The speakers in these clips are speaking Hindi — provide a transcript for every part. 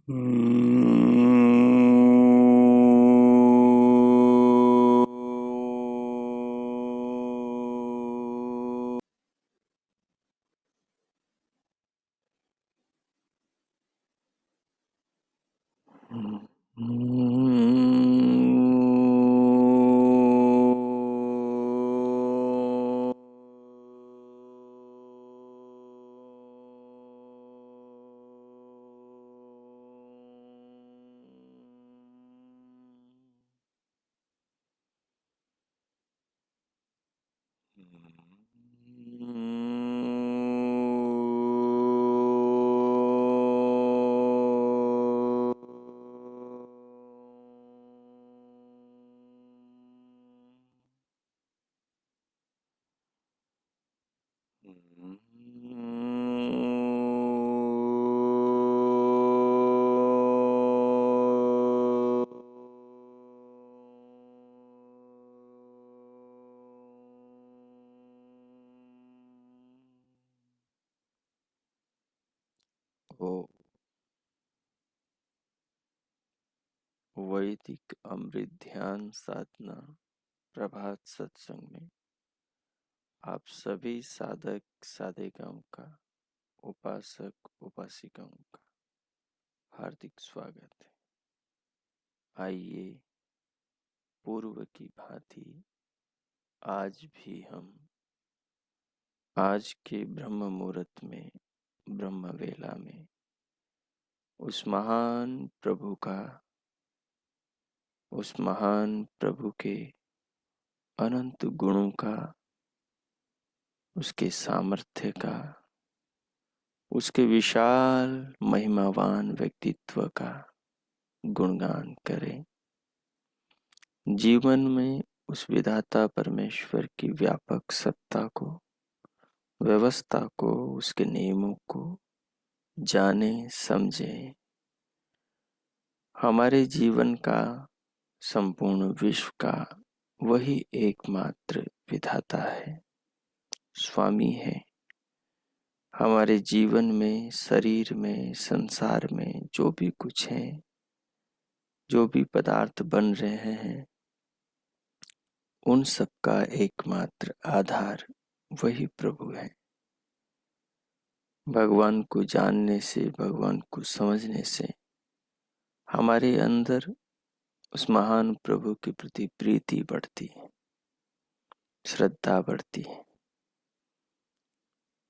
ओ वैदिक अमृत ध्यान साधना प्रभात सत्संग में आप सभी साधक साधिकाओं का, उपासक उपासिकाओं का हार्दिक स्वागत है। आइए पूर्व की भांति आज भी हम आज के ब्रह्म मुहूर्त में, ब्रह्म वेला में उस महान प्रभु का, उस महान प्रभु के अनंत गुणों का, उसके सामर्थ्य का, उसके विशाल महिमावान व्यक्तित्व का गुणगान करें। जीवन में उस विधाता परमेश्वर की व्यापक सत्ता को, व्यवस्था को, उसके नियमों को जाने समझें। हमारे जीवन का, संपूर्ण विश्व का वही एकमात्र विधाता है, स्वामी है। हमारे जीवन में, शरीर में, संसार में जो भी कुछ है, जो भी पदार्थ बन रहे हैं, उन सब का एकमात्र आधार वही प्रभु है। भगवान को जानने से, भगवान को समझने से हमारे अंदर उस महान प्रभु के प्रति प्रीति बढ़ती है, श्रद्धा बढ़ती है।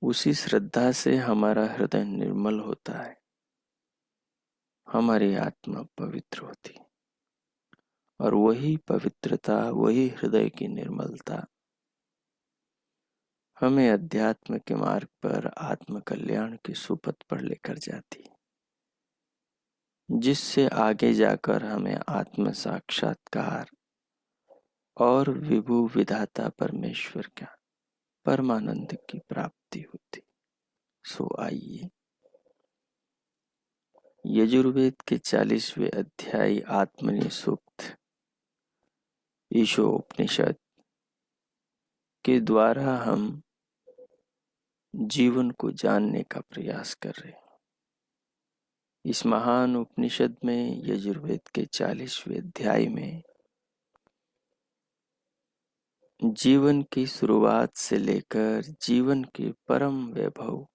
उसी श्रद्धा से हमारा हृदय निर्मल होता है, हमारी आत्मा पवित्र होती है। और वही पवित्रता, वही हृदय की निर्मलता हमें अध्यात्म के मार्ग पर आत्म कल्याण के सुपथ पर लेकर जाती है, जिससे आगे जाकर हमें आत्म साक्षात्कार और विभु विधाता परमेश्वर का परमानंद की प्राप्ति होती। सो आइए यजुर्वेद के 40वें अध्याय आत्मनि सूक्त ईशोपनिषद के द्वारा हम जीवन को जानने का प्रयास कर रहे हैं। इस महान उपनिषद में, यजुर्वेद के 40वें अध्याय में जीवन की शुरुआत से लेकर जीवन के परम वैभव,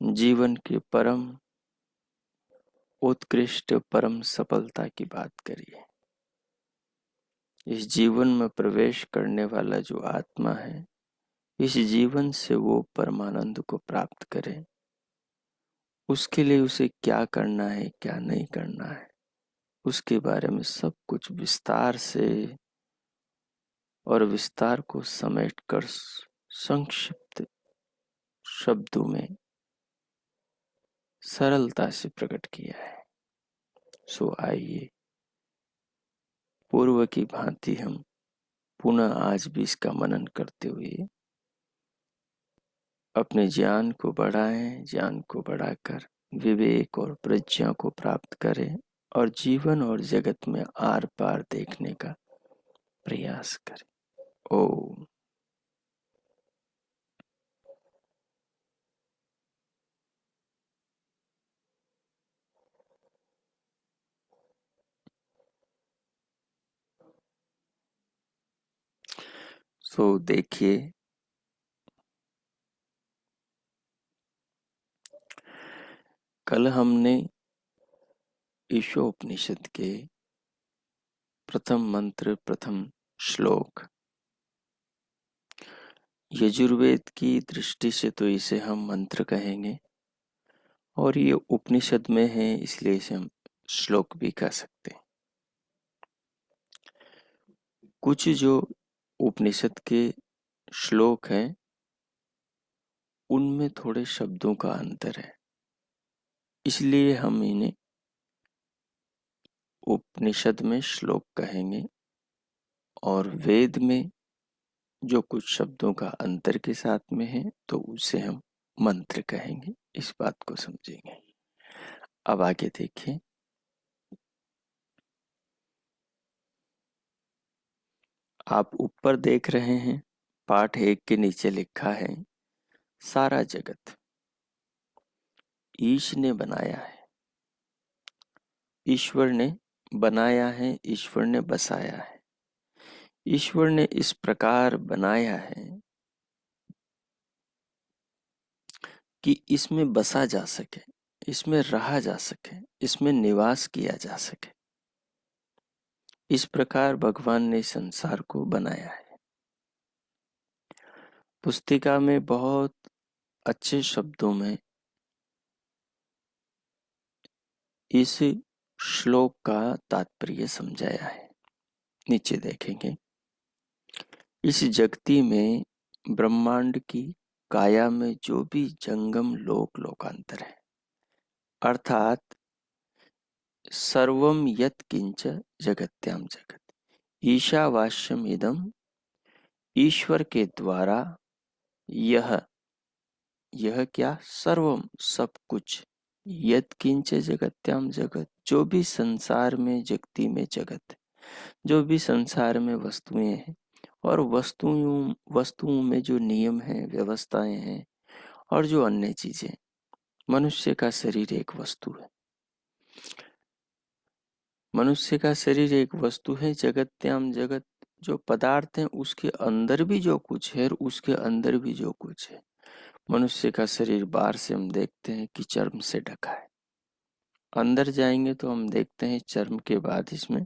जीवन के परम उत्कृष्ट, परम सफलता की बात करी है। इस जीवन में प्रवेश करने वाला जो आत्मा है, इस जीवन से वो परमानंद को प्राप्त करे, उसके लिए उसे क्या करना है, क्या नहीं करना है, उसके बारे में सब कुछ विस्तार से और विस्तार को समेटकर संक्षिप्त शब्दों में सरलता से प्रकट किया है। सो आइए पूर्व की भांति हम पुनः आज भी इसका मनन करते हुए अपने ज्ञान को बढ़ाएं, ज्ञान को बढ़ाकर विवेक और प्रज्ञा को प्राप्त करें और जीवन और जगत में आर पार देखने का प्रयास करें। ओम। तो देखिए, कल हमने ईशोपनिषद के प्रथम मंत्र, प्रथम श्लोक, यजुर्वेद की दृष्टि से तो इसे हम मंत्र कहेंगे, और ये उपनिषद में है इसलिए इसे हम श्लोक भी कह सकते हैं। कुछ जो उपनिषद के श्लोक हैं उनमें थोड़े शब्दों का अंतर है, इसलिए हम इन्हें उपनिषद में श्लोक कहेंगे, और वेद में जो कुछ शब्दों का अंतर के साथ में है तो उसे हम मंत्र कहेंगे। इस बात को समझेंगे। अब आगे देखिए, आप ऊपर देख रहे हैं, पाठ 1 के नीचे लिखा है, सारा जगत ईश ने बनाया है, ईश्वर ने बनाया है, ईश्वर ने बसाया है। ईश्वर ने इस प्रकार बनाया है कि इसमें बसा जा सके, इसमें रहा जा सके, इसमें निवास किया जा सके। इस प्रकार भगवान ने संसार को बनाया है। पुस्तिका में बहुत अच्छे शब्दों में इस श्लोक का तात्पर्य समझाया है। नीचे देखेंगे, इस जगती में ब्रह्मांड की काया में जो भी जंगम लोक लोकांतर है, अर्थात सर्वम यत् किंच जगत्याम जगत, ईशावास्यम इदम, ईश्वर के द्वारा यह क्या, सर्वम सब कुछ, यत् किंच जगत्याम जगत, जो भी संसार में, जगती में जगत, जो भी संसार में वस्तुएं हैं, और वस्तुओं में जो नियम हैं, व्यवस्थाएं हैं, और जो अन्य चीजें, मनुष्य का शरीर एक वस्तु है। मनुष्य का शरीर एक वस्तु है। जगत्याम जगत, जो पदार्थ हैं उसके अंदर भी जो कुछ है, और उसके अंदर भी जो कुछ है। मनुष्य का शरीर बाहर से हम देखते हैं कि चर्म से ढका है, अंदर जाएंगे तो हम देखते हैं चर्म के बाद इसमें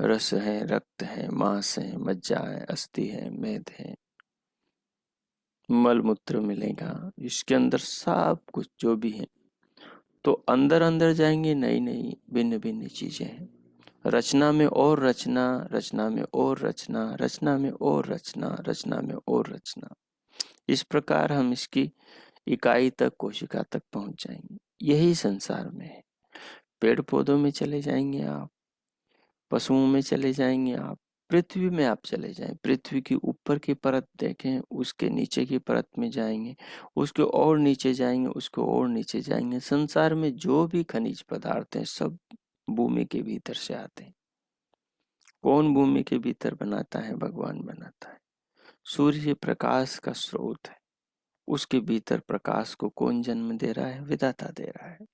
रस है, रक्त है, मांस है, मज्जा है, अस्थि है, मेद है, मल मूत्र मिलेगा, इसके अंदर सब कुछ जो भी है। तो अंदर अंदर जाएंगे, नई नई भिन्न भिन्न चीजें हैं। रचना में और रचना, रचना में और रचना, रचना में और रचना, रचना में और रचना। इस प्रकार हम इसकी इकाई तक, कोशिका तक पहुंच जाएंगे। यही संसार में है। पेड़ पौधों में चले जाएंगे आप, पशुओं में चले जाएंगे आप, पृथ्वी में आप चले जाएं, पृथ्वी की ऊपर की परत देखें, उसके नीचे की परत में जाएंगे, उसके और नीचे जाएंगे, उसके और नीचे जाएंगे। संसार में जो भी खनिज पदार्थ हैं सब भूमि के भीतर से आते हैं। कौन भूमि के भीतर बनाता है? भगवान बनाता है। सूर्य प्रकाश का स्रोत है, उसके भीतर प्रकाश को कौन जन्म दे रहा है? विधाता दे रहा है।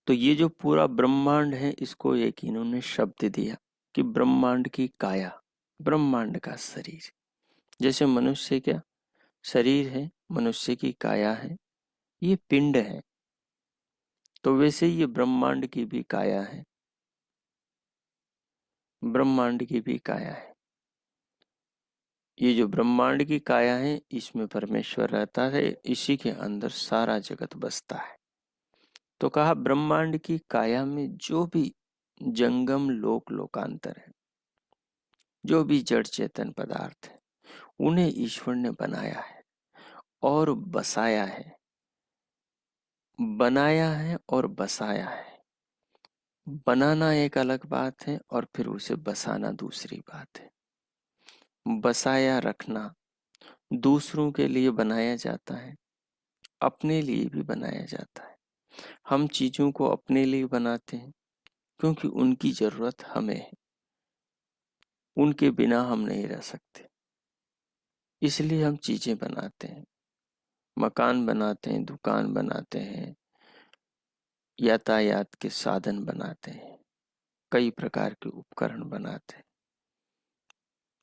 तो ये जो पूरा ब्रह्मांड है, इसको एक इन्होंने शब्द दिया कि ब्रह्मांड की काया, ब्रह्मांड का शरीर। जैसे मनुष्य क्या शरीर है, मनुष्य की काया है, ये पिंड है, तो वैसे ये ब्रह्मांड की भी काया है, ब्रह्मांड की भी काया है। ये जो ब्रह्मांड की काया है, इसमें परमेश्वर रहता है, इसी के अंदर सारा जगत बसता है। तो कहा ब्रह्मांड की काया में जो भी जंगम लोक लोकांतर है, जो भी जड़ चेतन पदार्थ है, उन्हें ईश्वर ने बनाया है और बसाया है। बनाया है और बसाया है। बनाना एक अलग बात है और फिर उसे बसाना दूसरी बात है। बसाया, रखना, दूसरों के लिए बनाया जाता है, अपने लिए भी बनाया जाता है। हम चीजों को अपने लिए बनाते हैं क्योंकि उनकी जरूरत हमें है, उनके बिना हम नहीं रह सकते, इसलिए हम चीजें बनाते हैं, मकान बनाते हैं, दुकान बनाते हैं, यातायात के साधन बनाते हैं, कई प्रकार के उपकरण बनाते हैं।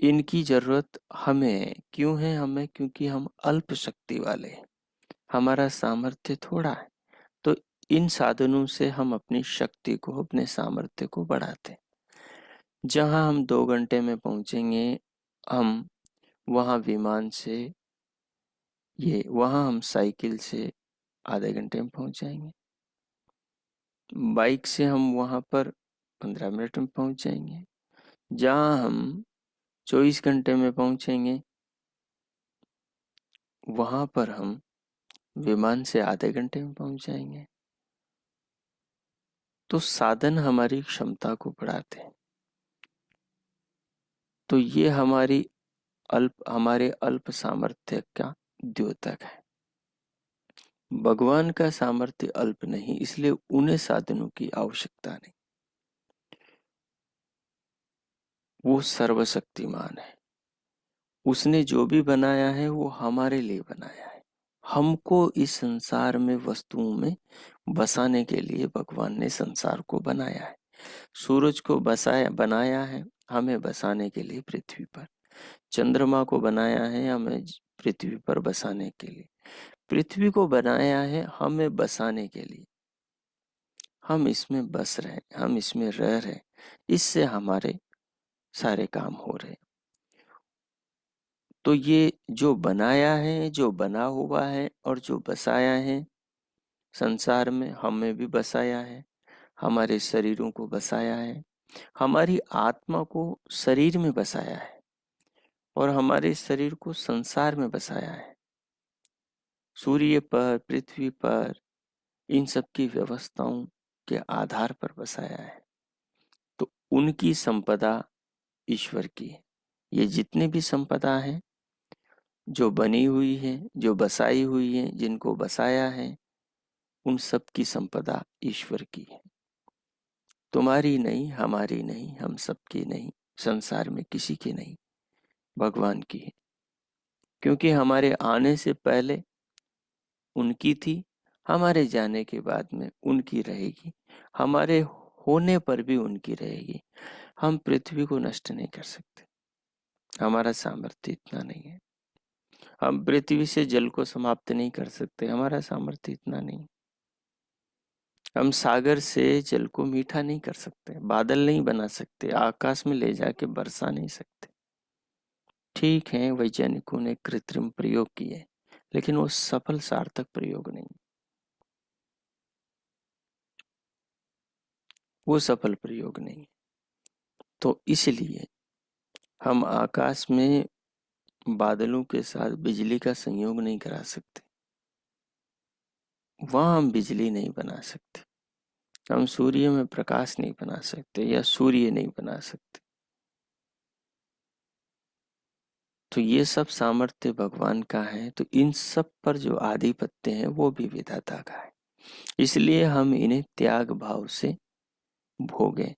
इनकी जरूरत हमें है। क्यों है हमें? क्योंकि हम अल्प शक्ति वाले हैं, हमारा सामर्थ्य थोड़ा है। तो इन साधनों से हम अपनी शक्ति को, अपने सामर्थ्य को बढ़ाते हैं। जहां हम 2 घंटे में पहुंचेंगे, हम वहां विमान से, ये वहां हम साइकिल से आधे घंटे में पहुंच जाएंगे। बाइक से हम वहां पर 15 मिनट में पहुंच जाएंगे। जहां हम 24 घंटे में पहुंचेंगे, वहां पर हम विमान से आधे घंटे में पहुंच जाएंगे। तो साधन हमारी क्षमता को बढ़ाते हैं। तो ये हमारे अल्प सामर्थ्य का द्योतक है। भगवान का सामर्थ्य अल्प नहीं, इसलिए उन्हें साधनों की आवश्यकता नहीं। वो सर्वशक्तिमान है। उसने जो भी बनाया है वो हमारे लिए बनाया है। हमको इस संसार में, वस्तुओं में बसाने के लिए भगवान ने संसार को बनाया है। सूरज को बनाया है हमें बसाने के लिए पृथ्वी पर। चंद्रमा को बनाया है हमें पृथ्वी पर बसाने के लिए। पृथ्वी को बनाया है हमें बसाने के लिए। हम इसमें बस रहे, हम इसमें रह रहे, इससे हमारे सारे काम हो रहे। तो ये जो बनाया है, जो बना हुआ है और जो बसाया है, संसार में हमें भी बसाया है, हमारे शरीरों को बसाया है, हमारी आत्मा को शरीर में बसाया है और हमारे शरीर को संसार में बसाया है। सूर्य पर, पृथ्वी पर, इन सब की व्यवस्थाओं के आधार पर बसाया है। तो उनकी संपदा ईश्वर की है। ये जितने भी संपदा है, जो बनी हुई है, जो बसाई हुई है, जिनको बसाया है, उन सब की संपदा ईश्वर की है। तुम्हारी नहीं, हमारी नहीं, हम सबकी नहीं, संसार में किसी की नहीं, भगवान की है। क्योंकि हमारे आने से पहले उनकी थी, हमारे जाने के बाद में उनकी रहेगी, हमारे होने पर भी उनकी रहेगी। हम पृथ्वी को नष्ट नहीं कर सकते, हमारा सामर्थ्य इतना नहीं है। हम पृथ्वी से जल को समाप्त नहीं कर सकते, हमारा सामर्थ्य इतना नहीं। हम सागर से जल को मीठा नहीं कर सकते, बादल नहीं बना सकते, आकाश में ले जाके बरसा नहीं सकते। ठीक है, वैज्ञानिकों ने कृत्रिम प्रयोग किए, लेकिन वो सफल सार्थक प्रयोग नहीं, वो सफल प्रयोग नहीं। तो इसलिए हम आकाश में बादलों के साथ बिजली का संयोग नहीं करा सकते, वहां हम बिजली नहीं बना सकते। हम सूर्य में प्रकाश नहीं बना सकते या सूर्य नहीं बना सकते। तो ये सब सामर्थ्य भगवान का है। तो इन सब पर जो आधिपत्य है वो भी विधाता का है। इसलिए हम इन्हें त्याग भाव से भोगें।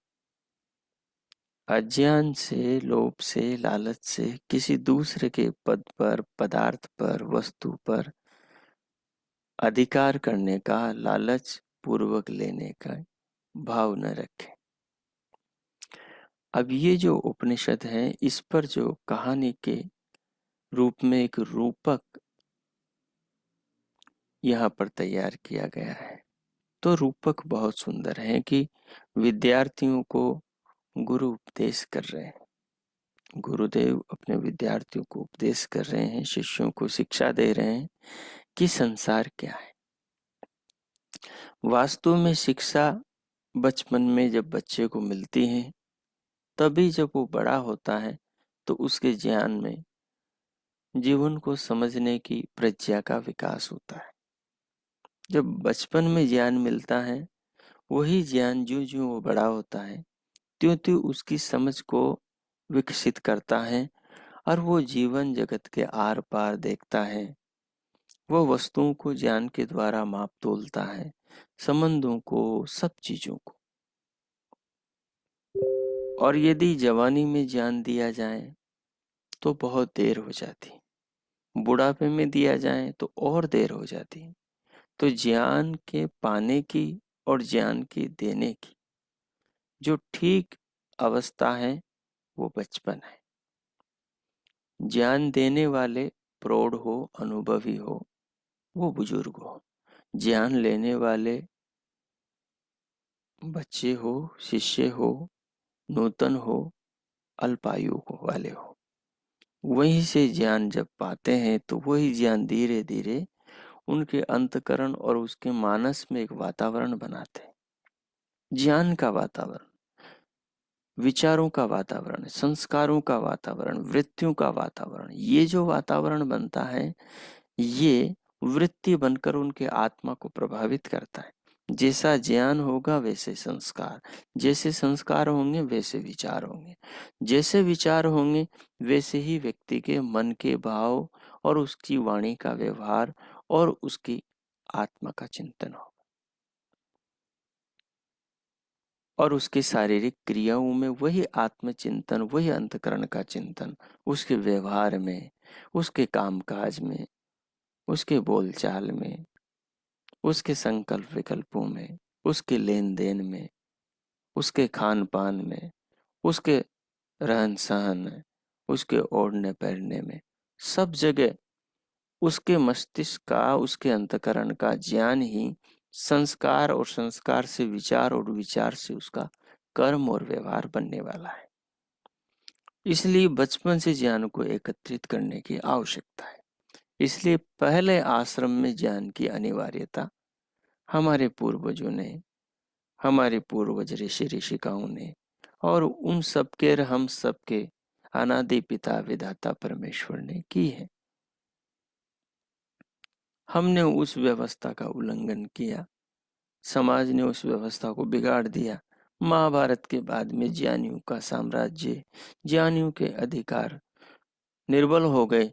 अज्ञान से, लोभ से, लालच से, किसी दूसरे के पद पर, पदार्थ पर, वस्तु पर अधिकार करने का, लालच पूर्वक लेने का भाव न रखें। अब ये जो उपनिषद है, इस पर जो कहानी के रूप में एक रूपक यहाँ पर तैयार किया गया है। तो रूपक बहुत सुंदर है कि विद्यार्थियों को गुरु उपदेश कर रहे हैं। गुरुदेव अपने विद्यार्थियों को उपदेश कर रहे हैं, शिष्यों को शिक्षा दे रहे हैं कि संसार क्या है। वास्तव में शिक्षा बचपन में जब बच्चे को मिलती है, तभी जब वो बड़ा होता है तो उसके ज्ञान में, जीवन को समझने की प्रज्ञा का विकास होता है। जब बचपन में ज्ञान मिलता है, वही ज्ञान जो जो वो बड़ा होता है, त्यों त्यों उसकी समझ को विकसित करता है और वो जीवन जगत के आर पार देखता है। वो वस्तुओं को ज्ञान के द्वारा माप तोलता है, संबंधों को, सब चीजों को। और यदि जवानी में ज्ञान दिया जाए तो बहुत देर हो जाती, बुढ़ापे में दिया जाए तो और देर हो जाती। तो ज्ञान के पाने की और ज्ञान की देने की जो ठीक अवस्था है वो बचपन है। ज्ञान देने वाले प्रौढ़ हो, अनुभवी हो, वो बुजुर्ग हो। ज्ञान लेने वाले बच्चे हो, शिष्य हो, नूतन हो, अल्पायु वाले हो। वहीं से ज्ञान जब पाते हैं तो वही ज्ञान धीरे धीरे उनके अंतकरण और उसके मानस में एक वातावरण बनाते हैं। ज्ञान का वातावरण, विचारों का वातावरण, संस्कारों का वातावरण, वृत्तियों का वातावरण, ये जो वातावरण बनता है, ये वृत्ति बनकर उनके आत्मा को प्रभावित करता है। जैसा ज्ञान होगा वैसे संस्कार, जैसे संस्कार होंगे वैसे विचार होंगे, जैसे विचार होंगे वैसे ही व्यक्ति के मन के भाव और उसकी वाणी का व्यवहार और उसकी आत्मा का चिंतन हो, और उसकी शारीरिक क्रियाओं में वही आत्मचिंतन, वही अंतकरण का चिंतन, उसके व्यवहार में, उसके कामकाज में, उसके बोलचाल में, उसके संकल्प विकल्पों में, उसके लेन देन में, उसके खान पान में, उसके रहन सहन में, उसके ओढ़ने पहनने में, सब जगह उसके मस्तिष्क का, उसके अंतकरण का ज्ञान ही संस्कार, और संस्कार से विचार, और विचार से उसका कर्म और व्यवहार बनने वाला है। इसलिए बचपन से ज्ञान को एकत्रित करने की आवश्यकता है। इसलिए पहले आश्रम में ज्ञान की अनिवार्यता हमारे पूर्वजों ने, हमारे पूर्वज ऋषि ऋषिकाओं ने, और उन सबके, हम सबके अनादि पिता विधाता परमेश्वर ने की है। हमने उस व्यवस्था का उल्लंघन किया, समाज ने उस व्यवस्था को बिगाड़ दिया। महाभारत के बाद में ज्ञानियों का साम्राज्य, ज्ञानियों के अधिकार निर्बल हो गए,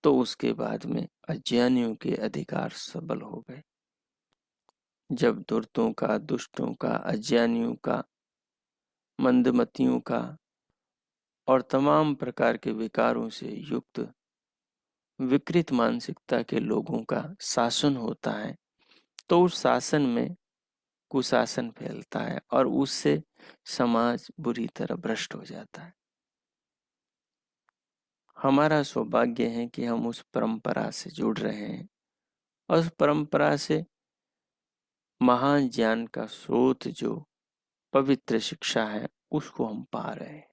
तो उसके बाद में अज्ञानियों के अधिकार सबल हो गए। जब धूर्तों का, दुष्टों का, अज्ञानियों का, मंदमतियों का और तमाम प्रकार के विकारों से युक्त विकृत मानसिकता के लोगों का शासन होता है, तो उस शासन में कुशासन फैलता है और उससे समाज बुरी तरह भ्रष्ट हो जाता है। हमारा सौभाग्य है कि हम उस परंपरा से जुड़ रहे हैं, और उस परंपरा से महान ज्ञान का स्रोत, जो पवित्र शिक्षा है, उसको हम पा रहे हैं।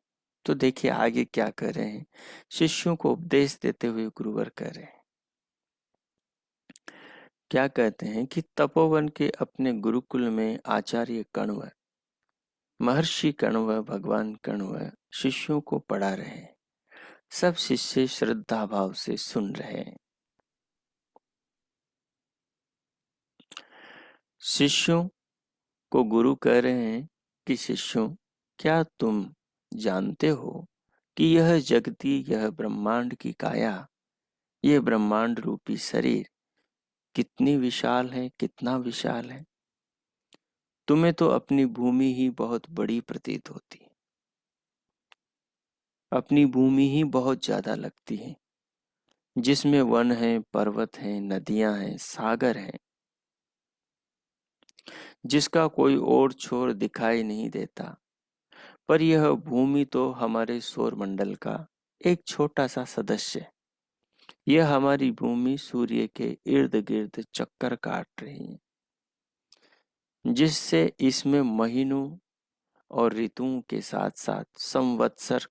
तो देखिए आगे क्या कर रहे हैं, शिष्यों को उपदेश देते हुए गुरुवर कर रहे हैं। क्या कहते हैं कि तपोवन के अपने गुरुकुल में आचार्य कण्व, महर्षि कण्व, भगवान कण्व शिष्यों को पढ़ा रहे हैं। सब शिष्य श्रद्धा भाव से सुन रहे हैं। शिष्यों को गुरु कह रहे हैं कि शिष्यों, क्या तुम जानते हो कि यह जगती, यह ब्रह्मांड की काया, यह ब्रह्मांड रूपी शरीर कितनी विशाल है, कितना विशाल है। तुम्हें तो अपनी भूमि ही बहुत बड़ी प्रतीत होती है, अपनी भूमि ही बहुत ज्यादा लगती है, जिसमें वन है, पर्वत है, नदियां हैं, सागर हैं, जिसका कोई और छोर दिखाई नहीं देता। पर यह भूमि तो हमारे सौर मंडल का एक छोटा सा सदस्य है। यह हमारी भूमि सूर्य के इर्द गिर्द चक्कर काट रही है, जिससे इसमें महीनों और ऋतुओं के साथ साथ संवत्सर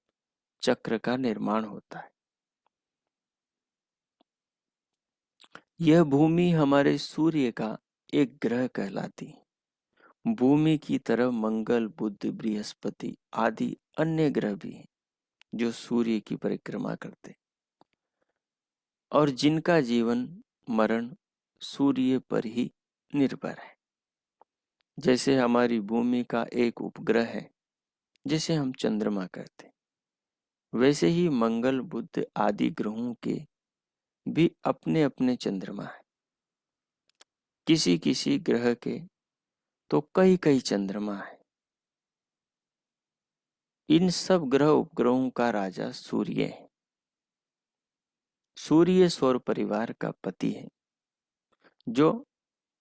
चक्र का निर्माण होता है। यह भूमि हमारे सूर्य का एक ग्रह कहलाती है। भूमि की तरह मंगल, बुध, बृहस्पति आदि अन्य ग्रह भी हैं, जो सूर्य की परिक्रमा करते हैं और जिनका जीवन मरण सूर्य पर ही निर्भर है। जैसे हमारी भूमि का एक उपग्रह है, जिसे हम चंद्रमा कहते हैं, वैसे ही मंगल, बुध आदि ग्रहों के भी अपने अपने चंद्रमा है। किसी किसी ग्रह के तो कई कई चंद्रमा है। इन सब ग्रह उपग्रहों का राजा सूर्य है। सूर्य सौर परिवार का पति है, जो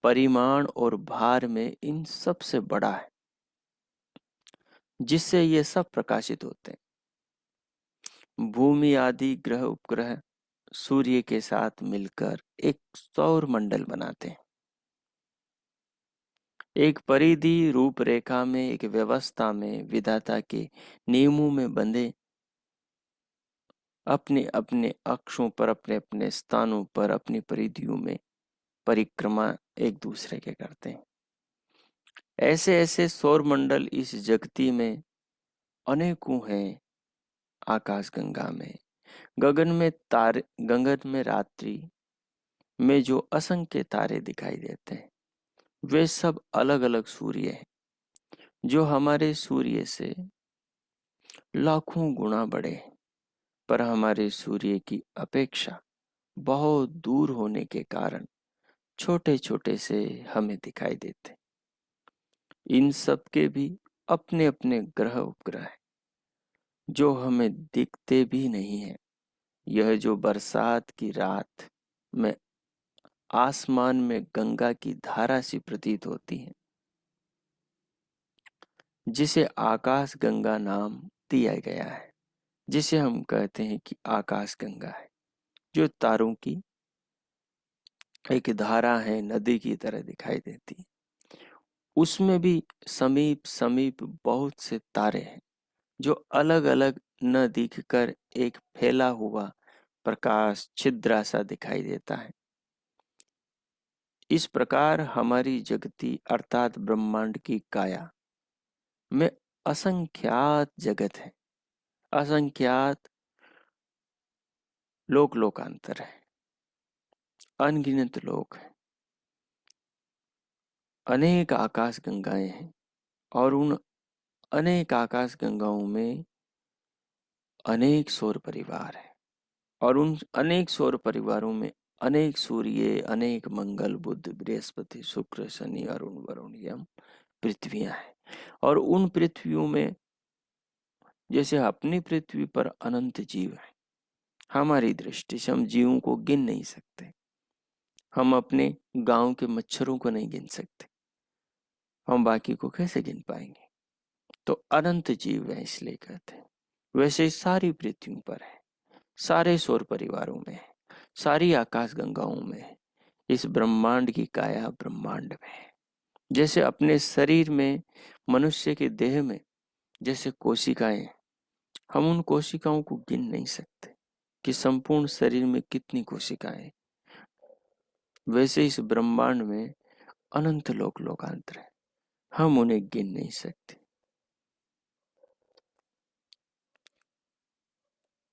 परिमाण और भार में इन सब से बड़ा है, जिससे ये सब प्रकाशित होते हैं। भूमि आदि ग्रह उपग्रह सूर्य के साथ मिलकर एक सौर मंडल बनाते हैं। एक परिधि रूपरेखा में, एक व्यवस्था में, विधाता के नियमों में बंधे अपने अपने अक्षों पर, अपने अपने स्थानों पर, अपनी परिधियों में परिक्रमा एक दूसरे के करते हैं। ऐसे ऐसे सौर मंडल इस जगती में अनेकों हैं। आकाश गंगा में, गगन में तारे, गगन में रात्रि में जो असंख्य तारे दिखाई देते हैं, वे सब अलग अलग सूर्य हैं, जो हमारे सूर्य से लाखों गुना बड़े हैं, पर हमारे सूर्य की अपेक्षा बहुत दूर होने के कारण छोटे छोटे से हमें दिखाई देते। इन सब के भी अपने अपने ग्रह उपग्रह हैं, जो हमें दिखते भी नहीं है। यह जो बरसात की रात में आसमान में गंगा की धारा सी प्रतीत होती है, जिसे आकाश गंगा नाम दिया गया है, जिसे हम कहते हैं कि आकाश गंगा है, जो तारों की एक धारा है, नदी की तरह दिखाई देती है। उसमें भी समीप समीप बहुत से तारे हैं, जो अलग अलग न दिखकर एक फैला हुआ प्रकाश छिद्रा सा दिखाई देता है। इस प्रकार हमारी जगती अर्थात ब्रह्मांड की काया में असंख्यात जगत है, असंख्यात लोक लोकांतर है, अनगिनत लोक है, अनेक आकाश गंगाएं हैं, और उन अनेक आकाश गंगाओं में अनेक सौर परिवार है, और उन अनेक सौर परिवारों में अनेक सूर्य, अनेक मंगल, बुध, बृहस्पति, शुक्र, शनि, अरुण, वरुण, यम पृथ्वियां हैं। और उन पृथ्वियों में जैसे अपनी पृथ्वी पर अनंत जीव है, हमारी दृष्टि से हम जीवों को गिन नहीं सकते। हम अपने गांव के मच्छरों को नहीं गिन सकते, हम बाकी को कैसे गिन पाएंगे? तो अनंत जीव है, इसलिए कहते हैं। वैसे सारी पृथ्वियों पर है, सारे सौर परिवारों में है, सारी आकाश गंगाओं में है, इस ब्रह्मांड की काया ब्रह्मांड में है। जैसे अपने शरीर में, मनुष्य के देह में जैसे कोशिकाएं, हम उन कोशिकाओं को गिन नहीं सकते कि संपूर्ण शरीर में कितनी कोशिकाएं, वैसे इस ब्रह्मांड में अनंत लोक लोकांतर है, हम उन्हें गिन नहीं सकते।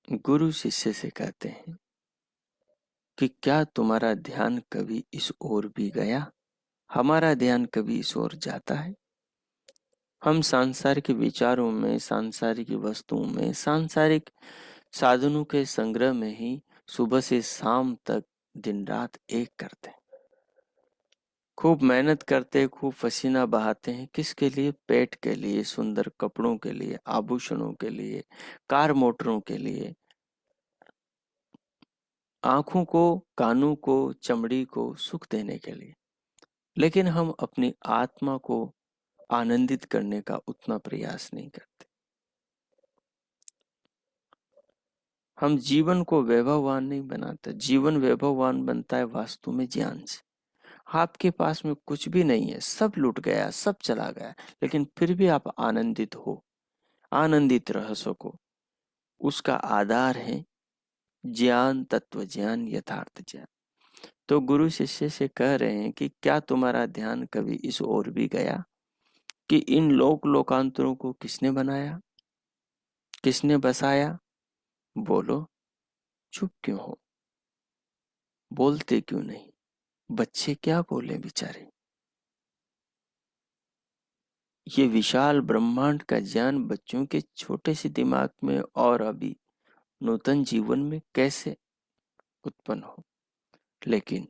गुरु शिष्य से कहते हैं कि क्या तुम्हारा ध्यान कभी इस ओर भी गया? हमारा ध्यान कभी इस ओर जाता है? हम सांसारिक विचारों में, सांसारिक वस्तुओं में, सांसारिक साधनों के संग्रह में ही सुबह से शाम तक दिन रात एक करते हैं। खूब मेहनत करते हैं, खूब पसीना बहाते हैं, किसके लिए? पेट के लिए, सुंदर कपड़ों के लिए, आभूषणों के लिए, कार मोटरों के लिए, आंखों को, कानों को, चमड़ी को सुख देने के लिए। लेकिन हम अपनी आत्मा को आनंदित करने का उतना प्रयास नहीं करते। हम जीवन को वैभववान नहीं बनाते। जीवन वैभववान बनता है वास्तु में ज्ञान से। आपके पास में कुछ भी नहीं है, सब लुट गया, सब चला गया, लेकिन फिर भी आप आनंदित हो, आनंदित रह सको, उसका आधार है ज्ञान, तत्व ज्ञान, यथार्थ ज्ञान। तो गुरु शिष्य से कह रहे हैं कि क्या तुम्हारा ध्यान कभी इस ओर भी गया कि इन लोक लोकांतरों को किसने बनाया, किसने बसाया? बोलो, चुप क्यों हो? बोलते क्यों नहीं? बच्चे क्या बोले बेचारे? ये विशाल ब्रह्मांड का ज्ञान बच्चों के छोटे से दिमाग में और अभी नूतन जीवन में कैसे उत्पन्न हो? लेकिन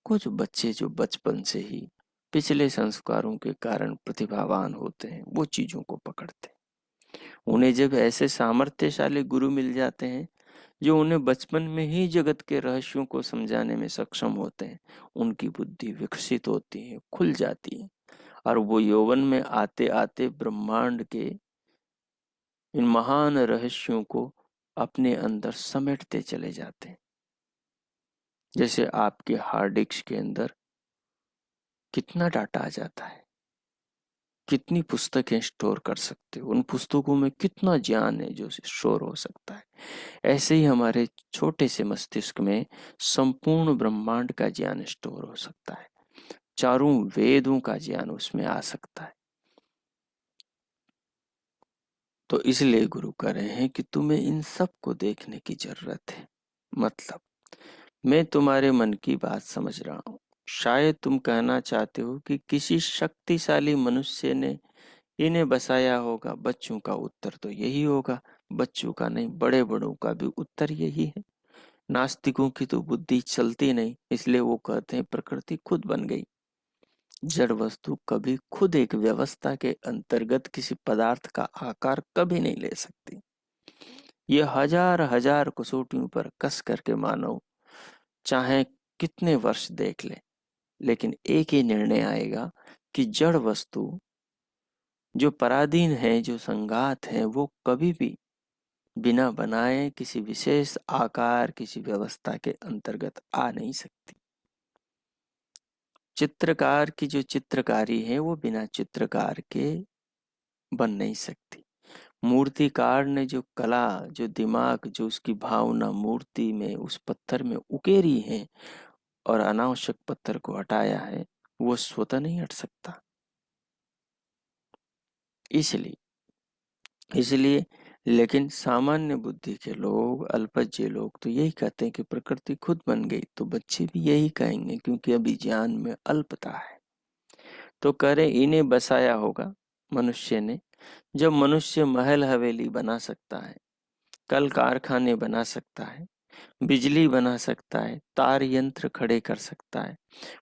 कुछ बच्चे जो बचपन से ही पिछले संस्कारों के कारण प्रतिभावान होते हैं, वो चीजों को पकड़ते हैं। उन्हें जब ऐसे सामर्थ्यशाली गुरु मिल जाते हैं जो उन्हें बचपन में ही जगत के रहस्यों को समझाने में सक्षम होते हैं, उनकी बुद्धि विकसित होती है, खुल जाती है, और वो यौवन में आते आते ब्रह्मांड के इन महान रहस्यों को अपने अंदर समेटते चले जाते हैं। जैसे आपके हार्ड डिस्क के अंदर कितना डाटा आ जाता है, कितनी पुस्तकें स्टोर कर सकते हो, उन पुस्तकों में कितना ज्ञान है जो स्टोर हो सकता है। ऐसे ही हमारे छोटे से मस्तिष्क में संपूर्ण ब्रह्मांड का ज्ञान स्टोर हो सकता है, चारों वेदों का ज्ञान उसमें आ सकता है। तो इसलिए गुरु कह रहे हैं कि तुम्हें इन सब को देखने की जरूरत है। मतलब मैं तुम्हारे मन की बात समझ रहा हूं। शायद तुम कहना चाहते हो कि किसी शक्तिशाली मनुष्य ने इन्हें बसाया होगा। बच्चों का उत्तर तो यही होगा। बच्चों का नहीं, बड़े बड़ों का भी उत्तर यही है। नास्तिकों की तो बुद्धि चलती नहीं, इसलिए वो कहते हैं प्रकृति खुद बन गई। जड़ वस्तु कभी खुद एक व्यवस्था के अंतर्गत किसी पदार्थ का आकार कभी नहीं ले सकती। ये हजार हजार कसौटियों पर कस करके मानो चाहे कितने वर्ष देख ले, लेकिन एक ही निर्णय आएगा कि जड़ वस्तु जो पराधीन है, जो संघात है, वो कभी भी बिना बनाए किसी विशेष आकार, किसी व्यवस्था के अंतर्गत आ नहीं सकती। चित्रकार की जो चित्रकारी है वो बिना चित्रकार के बन नहीं सकती। मूर्तिकार ने जो कला, जो दिमाग, जो उसकी भावना मूर्ति में, उस पत्थर में उकेरी है और अनावश्यक पत्थर को हटाया है, वो स्वतः नहीं हट सकता। इसलिए इसलिए लेकिन सामान्य बुद्धि के लोग, अल्पज्ञ लोग तो यही कहते हैं कि प्रकृति खुद बन गई। तो बच्चे भी यही कहेंगे क्योंकि अभी ज्ञान में अल्पता है। तो कह रहे इन्हें बसाया होगा मनुष्य ने। जब मनुष्य महल हवेली बना सकता है, कल कारखाने बना सकता है, बिजली बना सकता है, तार यंत्र खड़े कर सकता है,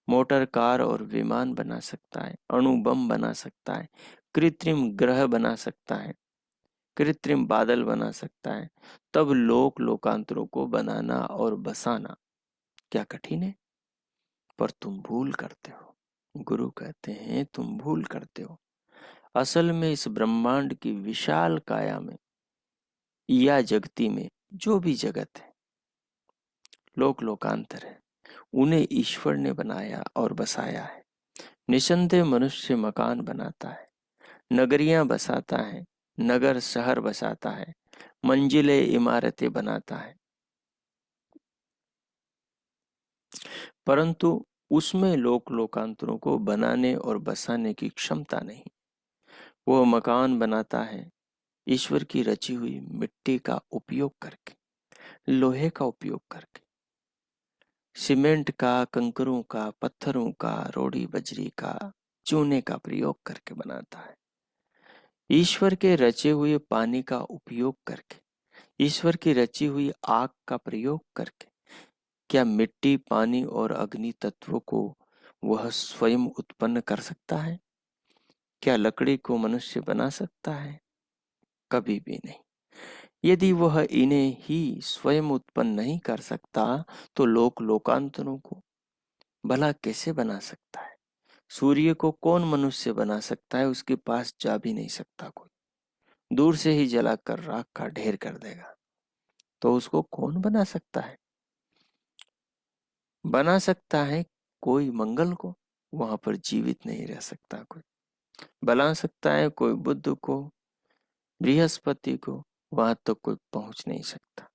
मोटर कार और विमान बना सकता है, अणु बम बना सकता है, कृत्रिम ग्रह बना सकता है, कृत्रिम बादल बना सकता है, तब लोक लोकांतरों को बनाना और बसाना क्या कठिन है? पर तुम भूल करते हो। गुरु कहते हैं तुम भूल करते हो। असल में इस ब्रह्मांड की विशाल काया में या जगती में जो भी जगत है, लोक लोकांतर है, उन्हें ईश्वर ने बनाया और बसाया है। निसंदेह मनुष्य मकान बनाता है, नगरियां बसाता है, नगर शहर बसाता है, मंजिलें इमारतें बनाता है, परंतु उसमें लोक लोकांतरों को बनाने और बसाने की क्षमता नहीं। वो मकान बनाता है ईश्वर की रची हुई मिट्टी का उपयोग करके, लोहे का उपयोग करके, सीमेंट का, कंकरों का, पत्थरों का, रोड़ी बजरी का, चूने का प्रयोग करके बनाता है। ईश्वर के रचे हुए पानी का उपयोग करके, ईश्वर की रची हुई आग का प्रयोग करके क्या मिट्टी, पानी और अग्नि तत्वों को वह स्वयं उत्पन्न कर सकता है? क्या लकड़ी को मनुष्य बना सकता है? कभी भी नहीं। यदि वह इन्हें ही स्वयं उत्पन्न नहीं कर सकता तो लोक लोकांतरों को भला कैसे बना सकता है? सूर्य को कौन मनुष्य बना सकता है? उसके पास जा भी नहीं सकता कोई, दूर से ही जलाकर राख का ढेर कर देगा। तो उसको कौन बना सकता है? बना सकता है कोई मंगल को, वहां पर जीवित नहीं रह सकता कोई। बना सकता है कोई बुध को, बृहस्पति को, वहां तक कोई पहुंच नहीं सकता।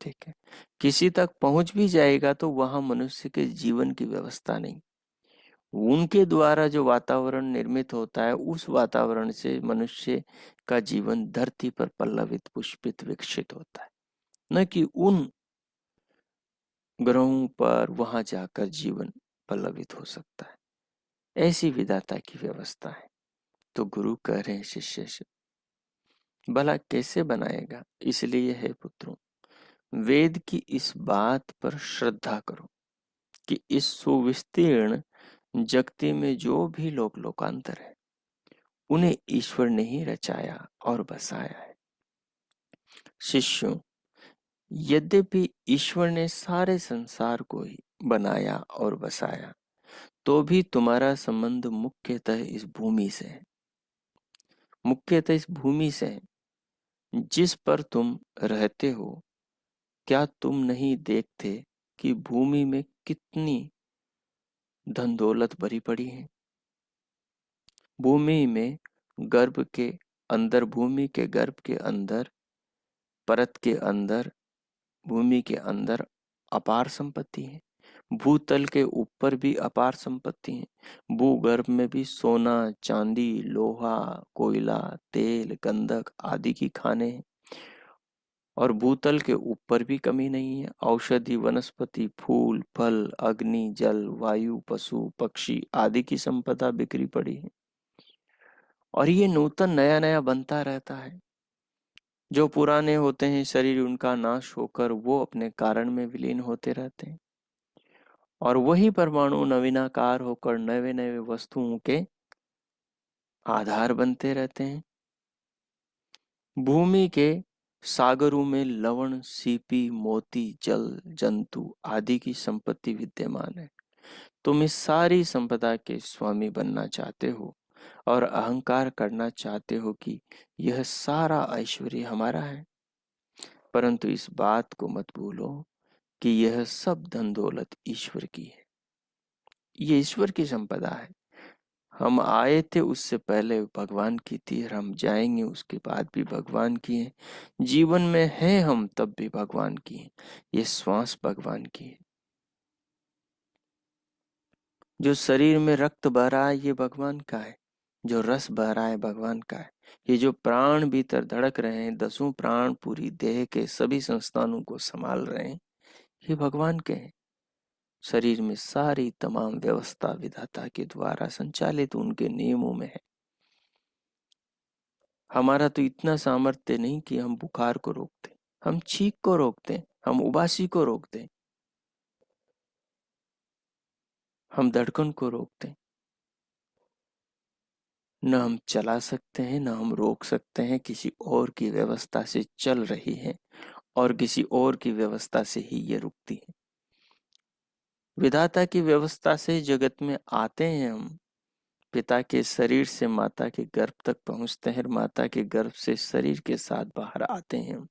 ठीक है, किसी तक पहुंच भी जाएगा तो वहां मनुष्य के जीवन की व्यवस्था नहीं। उनके द्वारा जो वातावरण निर्मित होता है, उस वातावरण से मनुष्य का जीवन धरती पर पल्लवित, पुष्पित, विकसित होता है, न कि उन ग्रहों पर वहां जाकर जीवन पल्लवित हो सकता है। ऐसी विधाता की व्यवस्था है। तो गुरु कह रहे हैं शिष्य से, भला कैसे बनाएगा? इसलिए है पुत्रों, वेद की इस बात पर श्रद्धा करो कि इस सुविस्तीर्ण जगती में जो भी लोक लोकांतर है, उन्हें ईश्वर ने ही रचाया और बसाया है। शिष्यों, यद्यपि ईश्वर ने सारे संसार को ही बनाया और बसाया, तो भी तुम्हारा संबंध मुख्यतः इस भूमि से है। मुख्यतः इस भूमि से है। जिस पर तुम रहते हो, क्या तुम नहीं देखते कि भूमि में कितनी धन दौलत भरी पड़ी है? भूमि में गर्भ के अंदर, भूमि के गर्भ के अंदर, परत के अंदर, भूमि के अंदर अपार संपत्ति है। भूतल के ऊपर भी अपार संपत्ति है। भूगर्भ में भी सोना, चांदी, लोहा, कोयला, तेल, गंधक आदि की खानें हैं। और भूतल के ऊपर भी कमी नहीं है। औषधि, वनस्पति, फूल, फल, अग्नि, जल, वायु, पशु, पक्षी आदि की संपदा बिखरी पड़ी है। और ये नूतन नया नया बनता रहता है। जो पुराने होते हैं शरीर, उनका नाश होकर वो अपने कारण में विलीन होते रहते हैं, और वही परमाणु नवीनाकार होकर नए नए वस्तुओं के आधार बनते रहते हैं। भूमि के सागरों में लवण, सीपी, मोती, जल, जंतु आदि की संपत्ति विद्यमान है। तुम इस सारी संपदा के स्वामी बनना चाहते हो और अहंकार करना चाहते हो कि यह सारा ऐश्वर्य हमारा है। परंतु इस बात को मत भूलो कि यह सब धन दौलत ईश्वर की है। ये ईश्वर की संपदा है। हम आए थे उससे पहले भगवान की थी, और हम जाएंगे उसके बाद भी भगवान की है। जीवन में हैं हम तब भी भगवान की है। ये श्वास भगवान की है। जो शरीर में रक्त बह रहा है ये भगवान का है। जो रस बह रहा है भगवान का है। ये जो प्राण भीतर धड़क रहे हैं, 10 प्राण पूरी देह के सभी संस्थानों को संभाल रहे हैं, ये भगवान के हैं। शरीर में सारी तमाम व्यवस्था विधाता के द्वारा संचालित उनके नियमों में है। हमारा तो इतना सामर्थ्य नहीं कि हम बुखार को रोक दें, हम छींक को रोक दें, हम उबासी को रोक दें, हम धड़कन को रोक दें। न हम चला सकते हैं, न हम रोक सकते हैं। किसी और की व्यवस्था से चल रही है और किसी और की व्यवस्था से ही ये रुकती है। विधाता की व्यवस्था से जगत में आते हैं हम। पिता के शरीर से माता के गर्भ तक पहुंचते हैं, माता के गर्भ से शरीर के साथ बाहर आते हैं हम।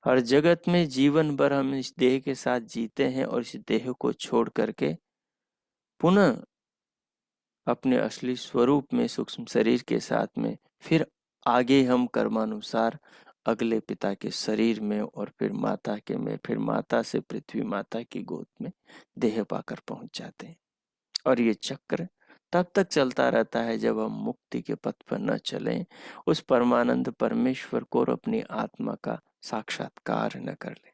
हर जगत में जीवन भर हम इस देह के साथ जीते हैं और इस देह को छोड़ करके पुनः अपने असली स्वरूप में सूक्ष्म शरीर के साथ में फिर आगे हम कर्मानुसार अगले पिता के शरीर में और फिर माता के में, फिर माता से पृथ्वी माता की गोद में देह पाकर पहुंच जाते हैं। और ये चक्र तब तक चलता रहता है जब हम मुक्ति के पथ पर न चलें, उस परमानंद परमेश्वर को और अपनी आत्मा का साक्षात्कार न कर लें।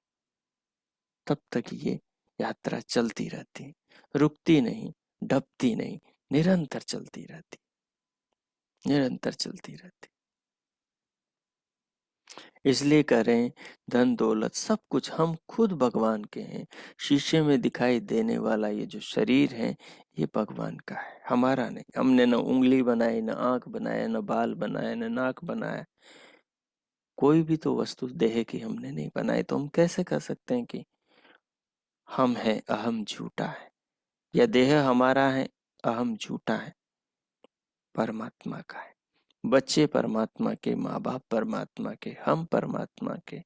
तब तक ये यात्रा चलती रहती, रुकती नहीं, ढपती नहीं, निरंतर चलती रहती, निरंतर चलती रहती। इसलिए करें, धन दौलत सब कुछ हम खुद भगवान के हैं। शीशे में दिखाई देने वाला ये जो शरीर है ये भगवान का है, हमारा नहीं। हमने न उंगली बनाई, न आंख बनाया, न बाल बनाया, न नाक बनाया। कोई भी तो वस्तु देह की हमने नहीं बनाई। तो हम कैसे कर सकते हैं कि हम हैं, अहम झूठा है, या देह हमारा है, अहम झूठा है, परमात्मा का है। बच्चे परमात्मा के, माँ बाप परमात्मा के, हम परमात्मा के,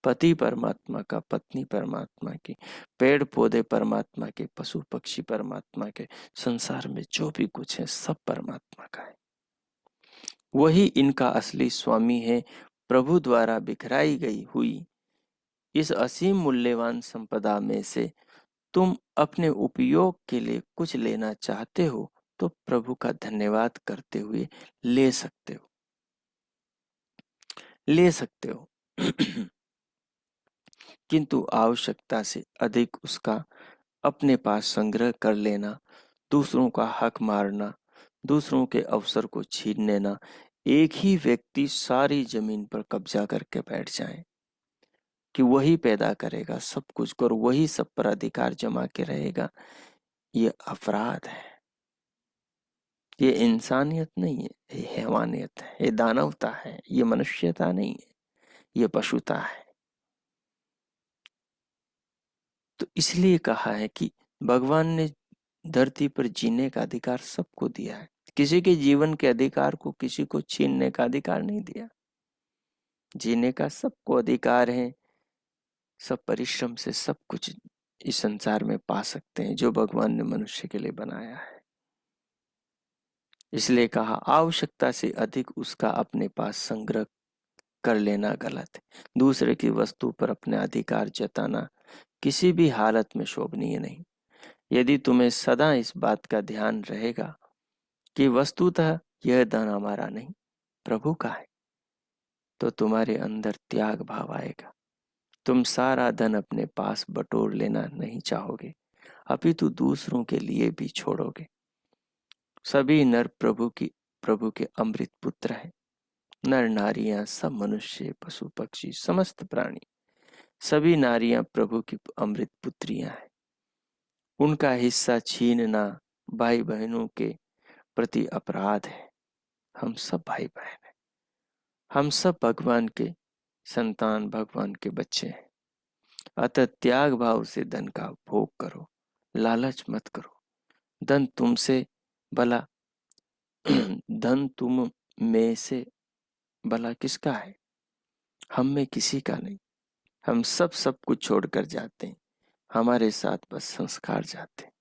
पति परमात्मा का, पत्नी परमात्मा की, पेड़ पौधे परमात्मा के, पशु पक्षी परमात्मा के, संसार में जो भी कुछ है सब परमात्मा का है। वही इनका असली स्वामी है। प्रभु द्वारा बिखराई गई हुई इस असीम मूल्यवान संपदा में से तुम अपने उपयोग के लिए कुछ लेना चाहते हो तो प्रभु का धन्यवाद करते हुए ले सकते हो, ले सकते हो। किंतु आवश्यकता से अधिक उसका अपने पास संग्रह कर लेना, दूसरों का हक मारना, दूसरों के अवसर को छीन लेना, एक ही व्यक्ति सारी जमीन पर कब्जा करके बैठ जाए कि वही पैदा करेगा सब कुछ और वही सब पर अधिकार जमा के रहेगा, ये अपराध है। ये इंसानियत नहीं है, ये हैवानियत है, ये दानवता है, ये मनुष्यता नहीं है, ये पशुता है। तो इसलिए कहा है कि भगवान ने धरती पर जीने का अधिकार सबको दिया है। किसी के जीवन के अधिकार को किसी को छीनने का अधिकार नहीं दिया। जीने का सबको अधिकार है। सब परिश्रम से सब कुछ इस संसार में पा सकते हैं जो भगवान ने मनुष्य के लिए बनाया है। इसलिए कहा आवश्यकता से अधिक उसका अपने पास संग्रह कर लेना गलत है। दूसरे की वस्तु पर अपने अधिकार जताना किसी भी हालत में शोभनीय नहीं। यदि तुम्हें सदा इस बात का ध्यान रहेगा कि वस्तुतः यह धन हमारा नहीं प्रभु का है, तो तुम्हारे अंदर त्याग भाव आएगा। तुम सारा धन अपने पास बटोर लेना नहीं चाहोगे, अपितु दूसरों के लिए भी छोड़ोगे। सभी नर प्रभु के अमृत पुत्र हैं। नर नारियां सब मनुष्य पशु पक्षी समस्त प्राणी, सभी नारियां प्रभु की अमृत पुत्रियां हैं। उनका हिस्सा छीनना भाई बहनों के प्रति अपराध है। हम सब भाई बहन हैं। हम सब भगवान के संतान, भगवान के बच्चे हैं। अतः त्याग भाव से धन का भोग करो, लालच मत करो। धन तुमसे भला धन तुम में से भला किसका है? हम में किसी का नहीं। हम सब कुछ छोड़कर जाते हैं। हमारे साथ बस संस्कार जाते हैं,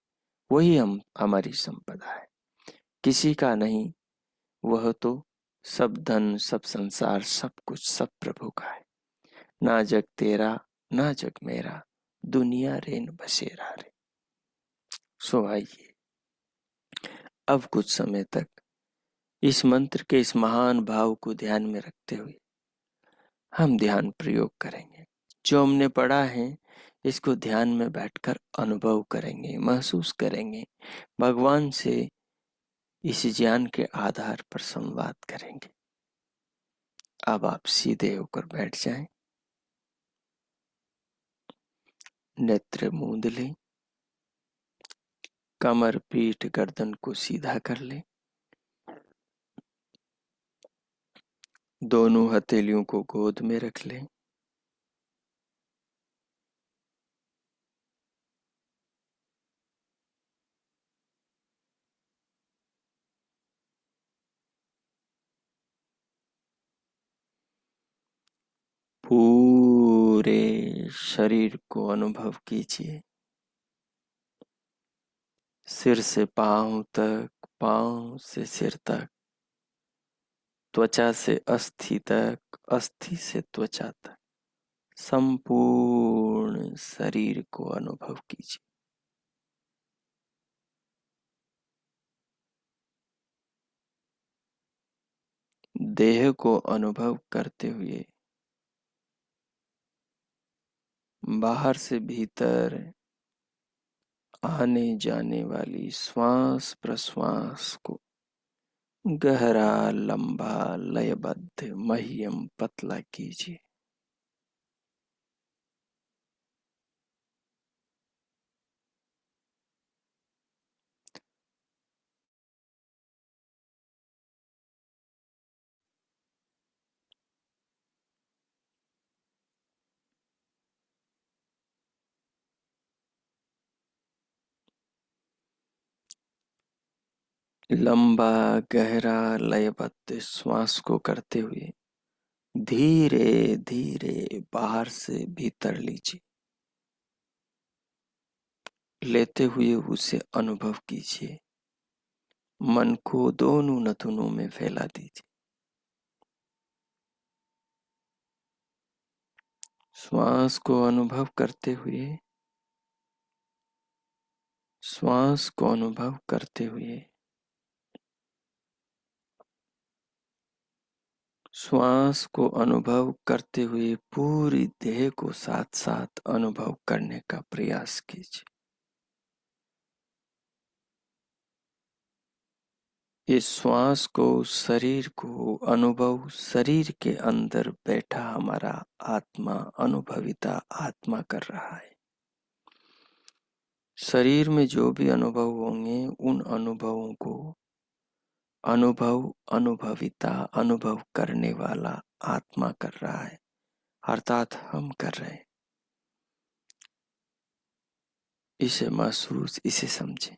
वही हमारी संपदा है। किसी का नहीं, वह तो सब धन, सब संसार, सब कुछ सब प्रभु का है। ना जग तेरा ना जग मेरा, दुनिया रेन बसेरा रे। सो आइए अब कुछ समय तक इस मंत्र के इस महान भाव को ध्यान में रखते हुए हम ध्यान प्रयोग करेंगे। जो हमने पढ़ा है इसको ध्यान में बैठकर अनुभव करेंगे, महसूस करेंगे, भगवान से इस ज्ञान के आधार पर संवाद करेंगे। अब आप सीधे होकर बैठ जाएं, नेत्र मूंद लें, कमर पीठ गर्दन को सीधा कर लें, दोनों हथेलियों को गोद में रख लें। पूरे शरीर को अनुभव कीजिए, सिर से पांव तक, पांव से सिर तक, त्वचा से अस्थि तक, अस्थि से त्वचा तक, संपूर्ण शरीर को अनुभव कीजिए। देह को अनुभव करते हुए बाहर से भीतर आने जाने वाली श्वास प्रश्वास को गहरा, लंबा, लयबद्ध, मह्यम, पतला कीजिए। लंबा, गहरा, लयबद्ध श्वास को करते हुए धीरे धीरे बाहर से भीतर लीजिए। लेते हुए उसे अनुभव कीजिए। मन को दोनों नथुनों में फैला दीजिए। श्वास को अनुभव करते हुए, श्वास को अनुभव करते हुए, श्वास को अनुभव करते हुए पूरी देह को साथ साथ अनुभव करने का प्रयास कीजिए। इस श्वास को, शरीर को अनुभव, शरीर के अंदर बैठा हमारा आत्मा, अनुभविता आत्मा कर रहा है। शरीर में जो भी अनुभव होंगे उन अनुभवों को अनुभविता, अनुभव करने वाला आत्मा कर रहा है, अर्थात हम कर रहे हैं। इसे महसूस, इसे समझें।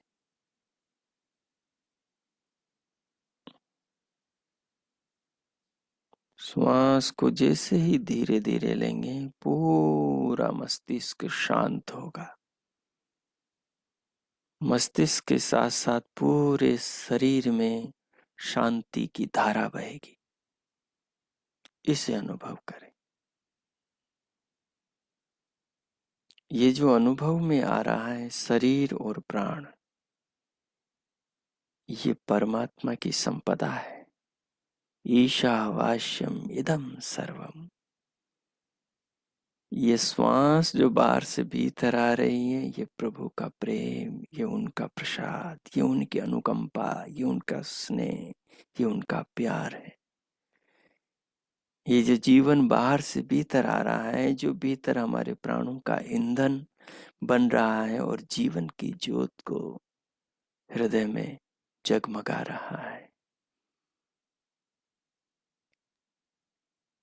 श्वास को जैसे ही धीरे धीरे लेंगे पूरा मस्तिष्क शांत होगा। मस्तिष्क के साथ साथ पूरे शरीर में शांति की धारा बहेगी। इसे अनुभव करें। ये जो अनुभव में आ रहा है शरीर और प्राण, ये परमात्मा की संपदा है। ईशावास्यम इदं सर्वम। ये श्वास जो बाहर से भीतर आ रही है, ये प्रभु का प्रेम, ये उनका प्रसाद, ये उनकी अनुकंपा, ये उनका स्नेह, ये उनका प्यार है। ये जो जीवन बाहर से भीतर आ रहा है, जो भीतर हमारे प्राणों का ईंधन बन रहा है और जीवन की ज्योत को हृदय में जगमगा रहा है।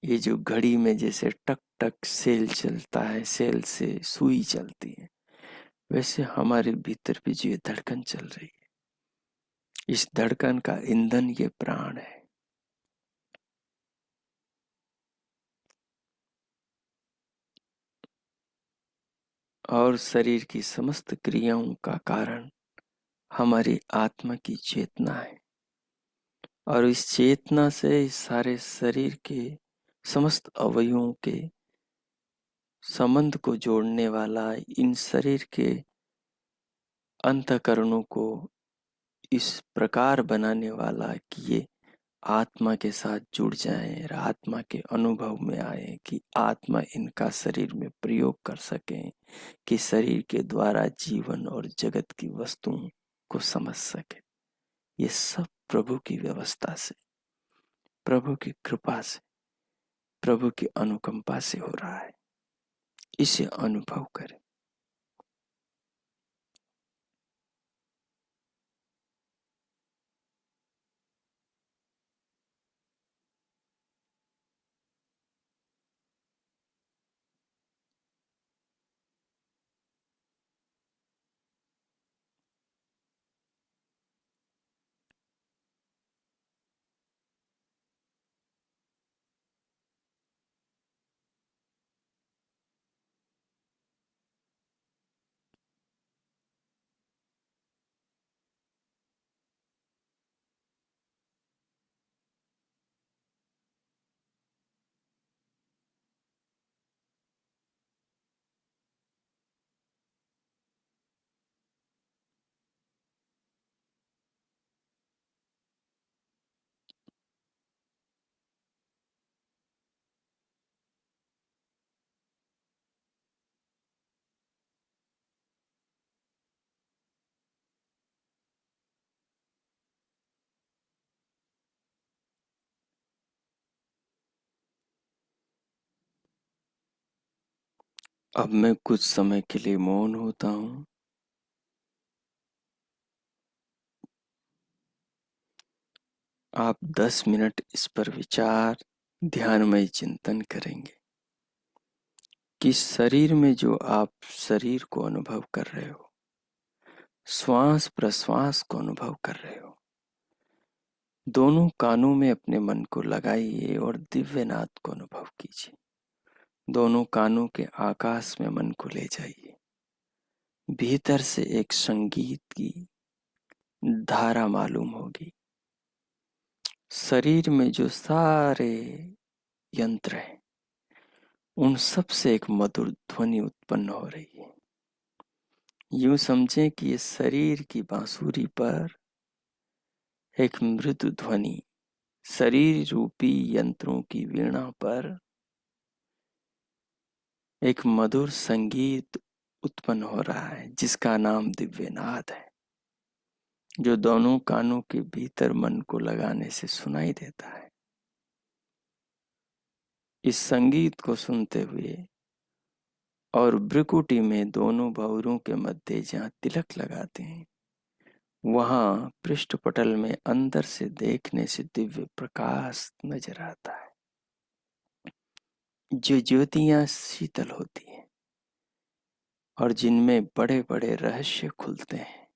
ये जो घड़ी में जैसे टक टक सेल चलता है, सेल से सुई चलती है, वैसे हमारे भीतर भी जो ये धड़कन चल रही है, इस धड़कन का ईंधन ये प्राण है। और शरीर की समस्त क्रियाओं का कारण हमारी आत्मा की चेतना है। और इस चेतना से इस सारे शरीर के समस्त अवयवों के संबंध को जोड़ने वाला, इन शरीर के अंतःकरणों को इस प्रकार बनाने वाला कि ये आत्मा के साथ जुड़ जाएं और आत्मा के अनुभव में आए, कि आत्मा इनका शरीर में प्रयोग कर सकें, कि शरीर के द्वारा जीवन और जगत की वस्तुओं को समझ सके। ये सब प्रभु की व्यवस्था से, प्रभु की कृपा से, प्रभु की अनुकंपा से हो रहा है। इसे अनुभव करें। अब मैं कुछ समय के लिए मौन होता हूँ। आप 10 मिनट इस पर विचार, ध्यानमय चिंतन करेंगे कि शरीर में जो आप शरीर को अनुभव कर रहे हो, श्वास प्रश्वास को अनुभव कर रहे हो, दोनों कानों में अपने मन को लगाइए और दिव्य नाद को अनुभव कीजिए। दोनों कानों के आकाश में मन को ले जाइए। भीतर से एक संगीत की धारा मालूम होगी। शरीर में जो सारे यंत्र हैं, उन सब से एक मधुर ध्वनि उत्पन्न हो रही है। यूं समझें कि ये शरीर की बांसुरी पर एक मृदु ध्वनि, शरीर रूपी यंत्रों की वीणा पर एक मधुर संगीत उत्पन्न हो रहा है, जिसका नाम दिव्य नाद है, जो दोनों कानों के भीतर मन को लगाने से सुनाई देता है। इस संगीत को सुनते हुए और भ्रुकुटी में दोनों भौरों के मध्य जहाँ तिलक लगाते हैं, वहां पृष्ठपटल में अंदर से देखने से दिव्य प्रकाश नजर आता है। जो ज्योतियां शीतल होती हैं और जिनमें बड़े बड़े रहस्य खुलते हैं,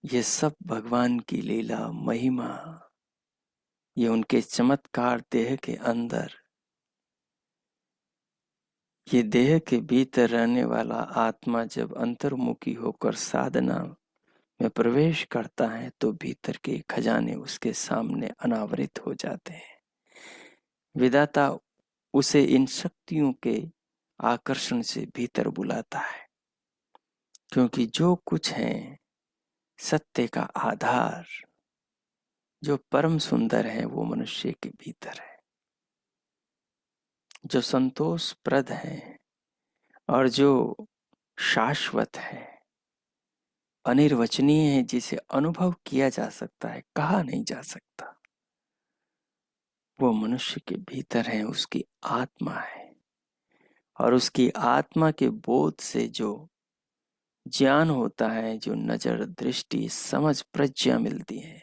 ये सब भगवान की लीला, महिमा ये उनके चमत्कार देह के अंदर, ये देह के भीतर रहने वाला आत्मा जब अंतर्मुखी होकर साधना में प्रवेश करता है तो भीतर के खजाने उसके सामने अनावरित हो जाते हैं। विधाता उसे इन शक्तियों के आकर्षण से भीतर बुलाता है, क्योंकि जो कुछ है सत्य का आधार, जो परम सुंदर है वो मनुष्य के भीतर है, जो संतोषप्रद है और जो शाश्वत है, अनिर्वचनीय है, जिसे अनुभव किया जा सकता है, कहा नहीं जा सकता, वो मनुष्य के भीतर है, उसकी आत्मा है। और उसकी आत्मा के बोध से जो ज्ञान होता है, जो नजर, दृष्टि, समझ, प्रज्ञा मिलती है,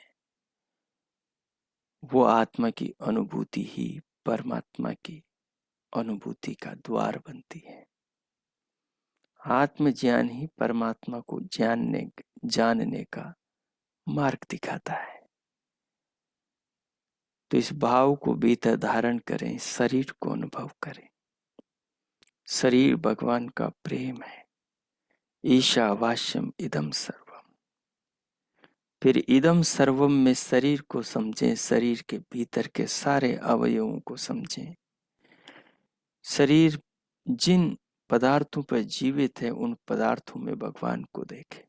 वो आत्मा की अनुभूति ही परमात्मा की अनुभूति का द्वार बनती है। आत्मज्ञान ही परमात्मा को जानने का मार्ग दिखाता है। तो इस भाव को भीतर धारण करें, शरीर को अनुभव करें। शरीर भगवान का प्रेम है। ईशावास्यम इदम सर्वम। फिर इदम सर्वम में शरीर को समझें, शरीर के भीतर के सारे अवयवों को समझें। शरीर जिन पदार्थों पर जीवित है उन पदार्थों में भगवान को देखें।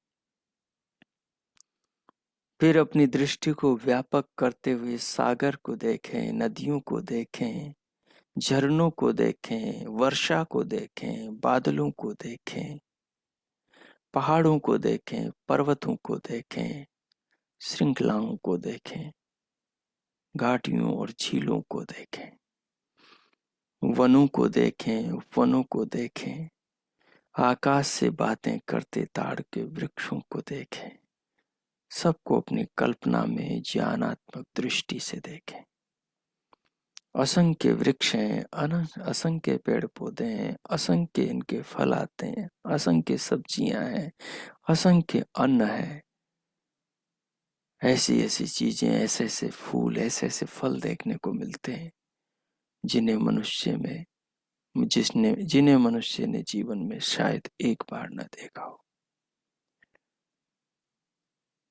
फिर अपनी दृष्टि को व्यापक करते हुए सागर को देखें, नदियों को देखें, झरनों को देखें, वर्षा को देखें, बादलों को देखें, पहाड़ों को देखें, पर्वतों को देखें, श्रृंखलाओं को देखें, घाटियों और झीलों को देखें, वनों को देखें, उपवनों को देखें, आकाश से बातें करते ताड़ के वृक्षों को देखें। सबको अपनी कल्पना में ज्ञानात्मक दृष्टि से देखें। असंख्य वृक्ष हैं, असंख्य पेड़ पौधे हैं, असंख्य इनके फल आते हैं, असंख्य सब्जियां हैं, असंख्य अन्न है। ऐसी ऐसी चीजें, ऐसे ऐसे फूल, ऐसे ऐसे फल देखने को मिलते हैं जिन्हें मनुष्य ने जीवन में शायद एक बार न देखा हो।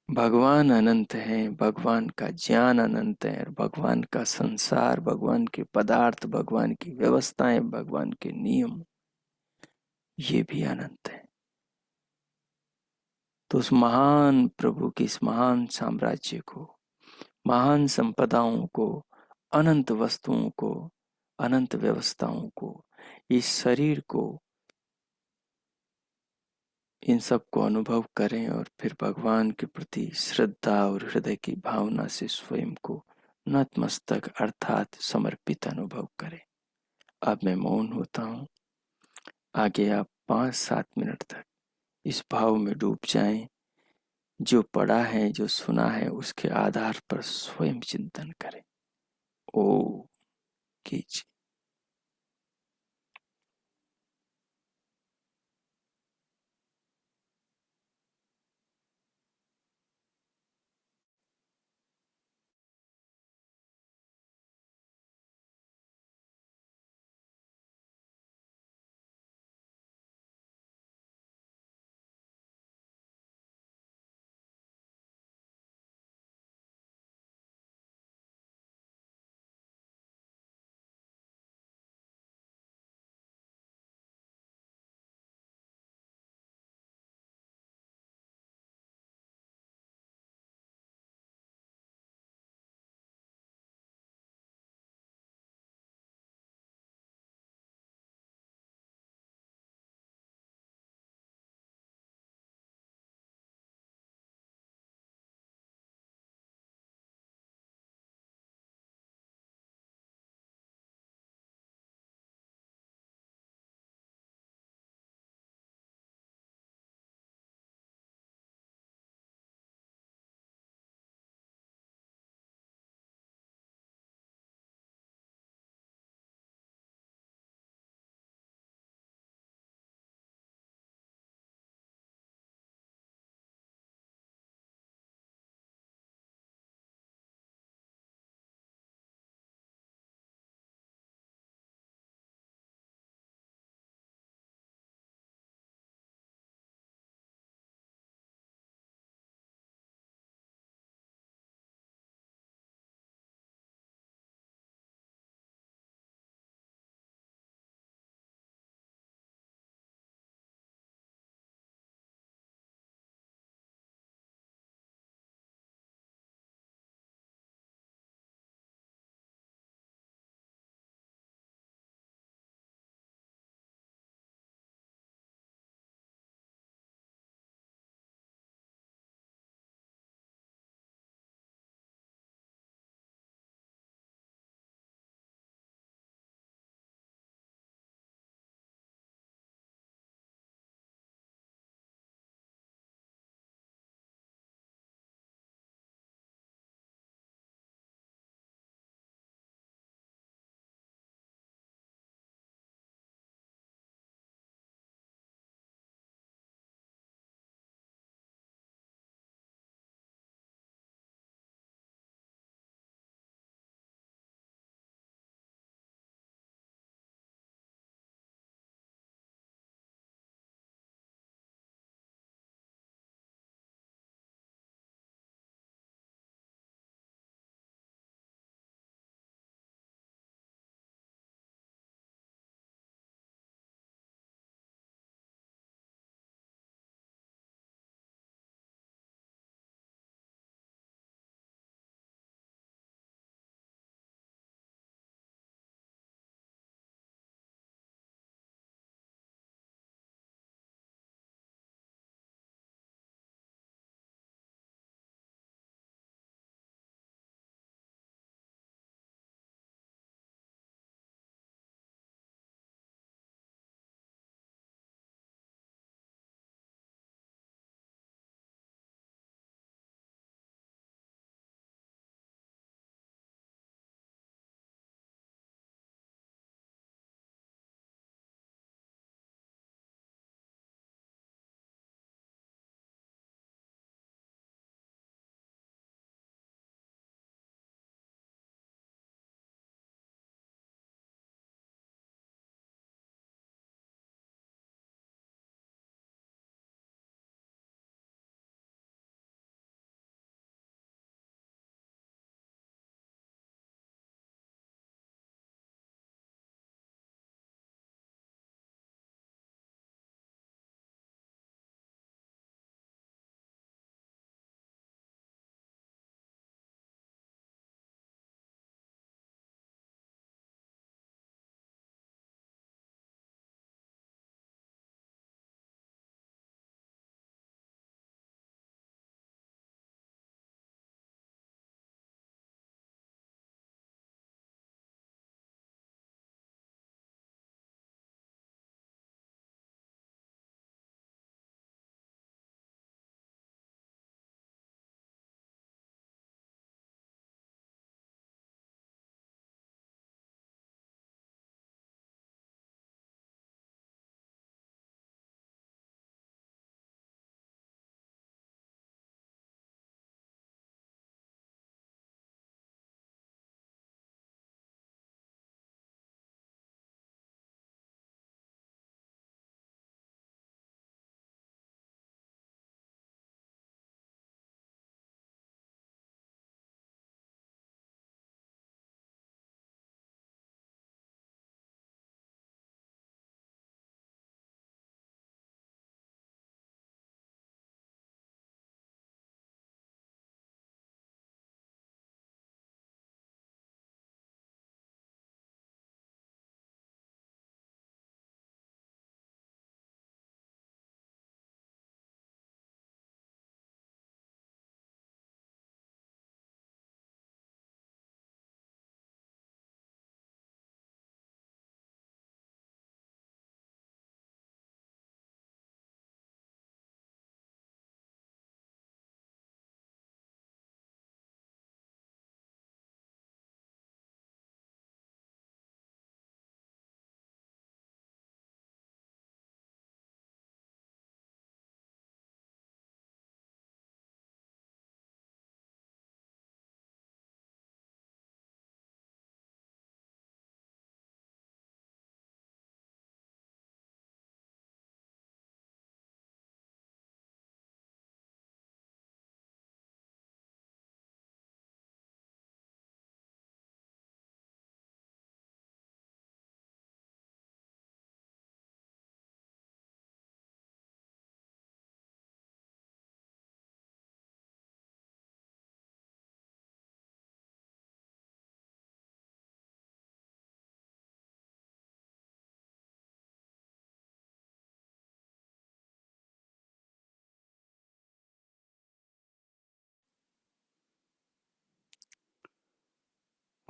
भगवान अनंत है, भगवान का ज्ञान अनंत है, भगवान का संसार, भगवान के पदार्थ, भगवान की व्यवस्थाएं, भगवान के नियम, ये भी अनंत है। तो उस महान प्रभु की इस महान साम्राज्य को, महान संपदाओं को, अनंत वस्तुओं को, अनंत व्यवस्थाओं को, इस शरीर को, इन सब को अनुभव करें और फिर भगवान के प्रति श्रद्धा और हृदय की भावना से स्वयं को नतमस्तक अर्थात समर्पित अनुभव करें। अब मैं मौन होता हूँ। आगे आप 5-7 मिनट तक इस भाव में डूब जाएं। जो पढ़ा है, जो सुना है, उसके आधार पर स्वयं चिंतन करें। ओ कीजिए।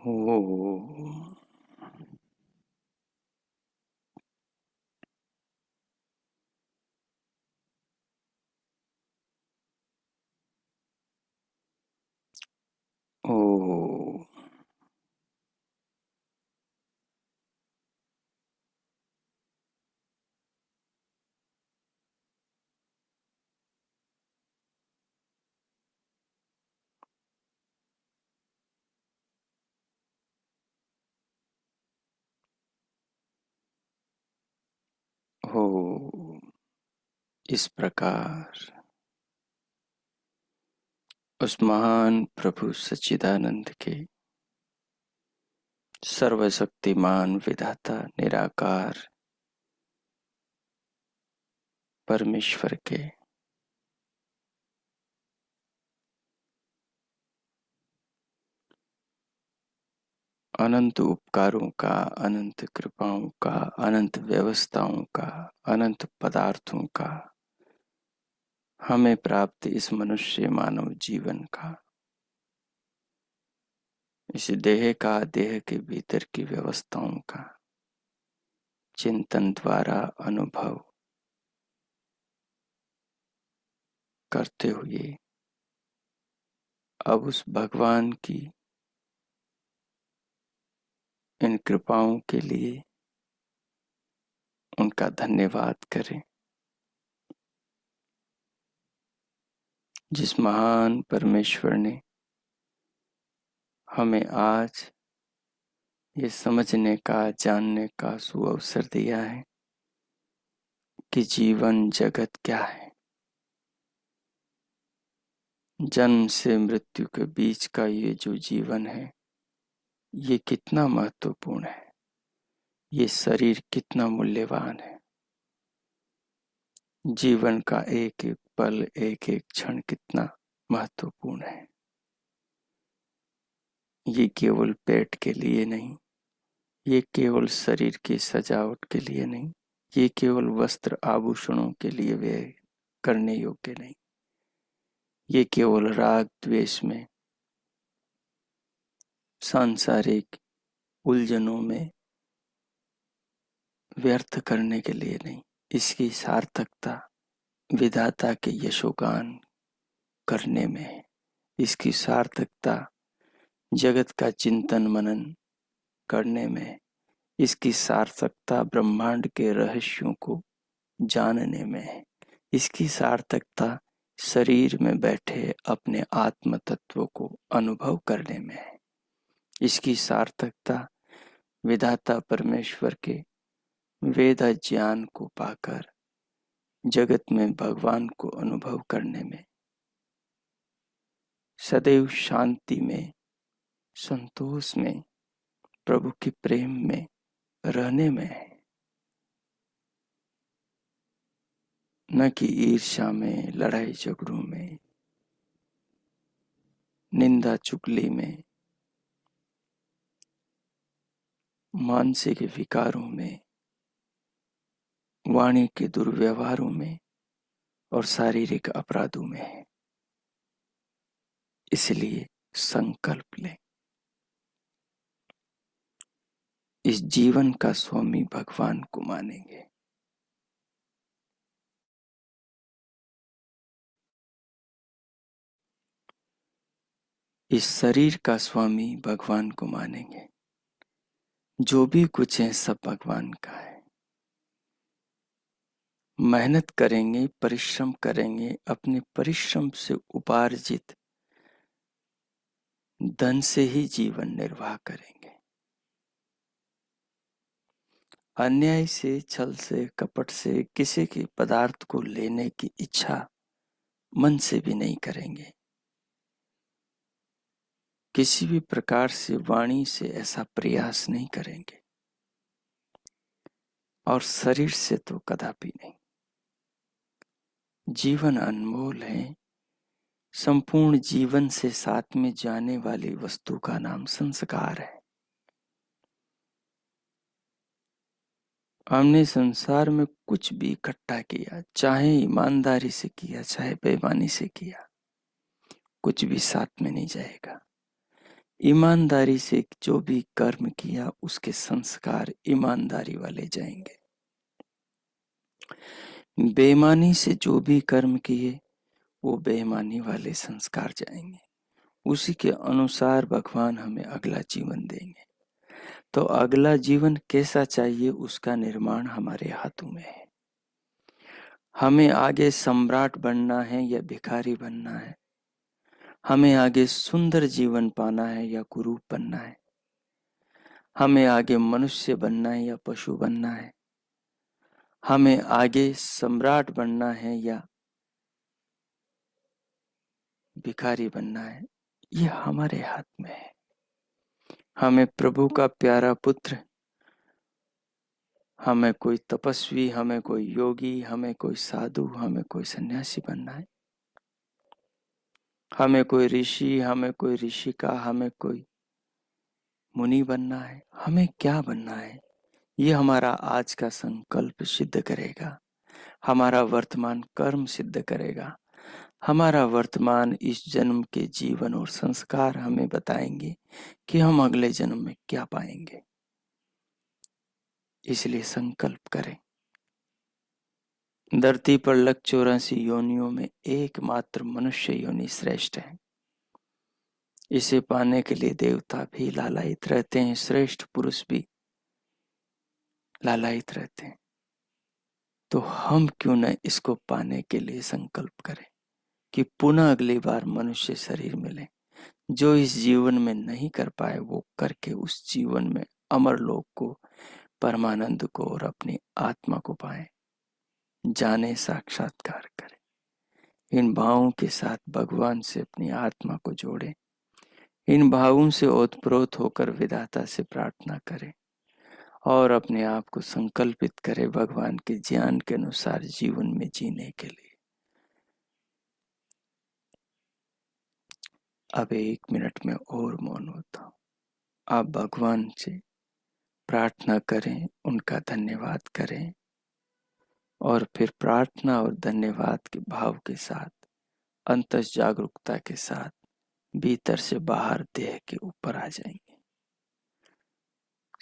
ओम। ओम। ओम। इस प्रकार उस महान प्रभु सच्चिदानंद के सर्वशक्तिमान विधाता निराकार परमेश्वर के अनंत उपकारों का, अनंत कृपाओं का, अनंत व्यवस्थाओं का, अनंत पदार्थों का हमें प्राप्त इस मनुष्य मानव जीवन का, इस देह का, देह के भीतर की व्यवस्थाओं का चिंतन द्वारा अनुभव करते हुए अब उस भगवान की इन कृपाओं के लिए उनका धन्यवाद करें। जिस महान परमेश्वर ने हमें आज ये समझने का, जानने का सुअवसर दिया है कि जीवन जगत क्या है। जन्म से मृत्यु के बीच का ये जो जीवन है, ये कितना महत्वपूर्ण है, ये शरीर कितना मूल्यवान है, जीवन का एक एक पल, एक एक क्षण कितना महत्वपूर्ण है। ये केवल पेट के लिए नहीं, ये केवल शरीर की सजावट के लिए नहीं, ये केवल वस्त्र आभूषणों के लिए व्यय करने योग्य नहीं, ये केवल राग द्वेष में, सांसारिक उलझनों में व्यर्थ करने के लिए नहीं। इसकी सार्थकता विधाता के यशोगान करने में है। इसकी सार्थकता जगत का चिंतन मनन करने में है। इसकी सार्थकता ब्रह्मांड के रहस्यों को जानने में है। इसकी सार्थकता शरीर में बैठे अपने आत्म तत्व को अनुभव करने में है। इसकी सार्थकता विधाता परमेश्वर के वेद ज्ञान को पाकर जगत में भगवान को अनुभव करने में, सदैव शांति में, संतोष में, प्रभु के प्रेम में रहने में है। न कि ईर्ष्या में, लड़ाई झगड़ों में, निंदा चुगली में, मानसिक विकारों में, वाणी के दुर्व्यवहारों में और शारीरिक अपराधों में है। इसलिए संकल्प लें, इस जीवन का स्वामी भगवान को मानेंगे। इस शरीर का स्वामी भगवान को मानेंगे। जो भी कुछ है सब भगवान का है। मेहनत करेंगे, परिश्रम करेंगे, अपने परिश्रम से उपार्जित धन से ही जीवन निर्वाह करेंगे। अन्याय से, छल से, कपट से किसी के पदार्थ को लेने की इच्छा मन से भी नहीं करेंगे। किसी भी प्रकार से वाणी से ऐसा प्रयास नहीं करेंगे और शरीर से तो कदापि नहीं। जीवन अनमोल है। संपूर्ण जीवन से साथ में जाने वाली वस्तु का नाम संस्कार है। हमने संसार में कुछ भी इकट्ठा किया, चाहे ईमानदारी से किया, चाहे बेईमानी से किया, कुछ भी साथ में नहीं जाएगा। ईमानदारी से जो भी कर्म किया उसके संस्कार ईमानदारी वाले जाएंगे। बेईमानी से जो भी कर्म किए वो बेईमानी वाले संस्कार जाएंगे। उसी के अनुसार भगवान हमें अगला जीवन देंगे। तो अगला जीवन कैसा चाहिए उसका निर्माण हमारे हाथों में है। हमें आगे सम्राट बनना है या भिखारी बनना है, हमें आगे सुंदर जीवन पाना है या कुरूप बनना है, हमें आगे मनुष्य बनना है या पशु बनना है, हमें आगे सम्राट बनना है या भिखारी बनना है, ये हमारे हाथ में है। हमें प्रभु का प्यारा पुत्र, हमें कोई तपस्वी, हमें कोई योगी, हमें कोई साधु, हमें कोई सन्यासी बनना है, हमें कोई ऋषि, हमें कोई ऋषिका, हमें कोई मुनि बनना है। हमें क्या बनना है ये हमारा आज का संकल्प सिद्ध करेगा, हमारा वर्तमान कर्म सिद्ध करेगा। हमारा वर्तमान इस जन्म के जीवन और संस्कार हमें बताएंगे कि हम अगले जन्म में क्या पाएंगे। इसलिए संकल्प करें। धरती पर 184 योनियों में एकमात्र मनुष्य योनि श्रेष्ठ है। इसे पाने के लिए देवता भी लालायित रहते हैं, श्रेष्ठ पुरुष भी लालायित रहते हैं। तो हम क्यों न इसको पाने के लिए संकल्प करें कि पुनः अगली बार मनुष्य शरीर मिले। जो इस जीवन में नहीं कर पाए वो करके उस जीवन में अमर लोक को, परमानंद को और अपनी आत्मा को पाए, जाने, साक्षात्कार करें। इन भावों के साथ भगवान से अपनी आत्मा को जोड़े, इन भावों से ओतप्रोत होकर विधाता से प्रार्थना करें और अपने आप को संकल्पित करें भगवान के ज्ञान के अनुसार जीवन में जीने के लिए। अब 1 मिनट में और मौन होता हूं। आप भगवान से प्रार्थना करें, उनका धन्यवाद करें और फिर प्रार्थना और धन्यवाद के भाव के साथ, अंतस जागरूकता के साथ भीतर से बाहर देह के ऊपर आ जाएंगे,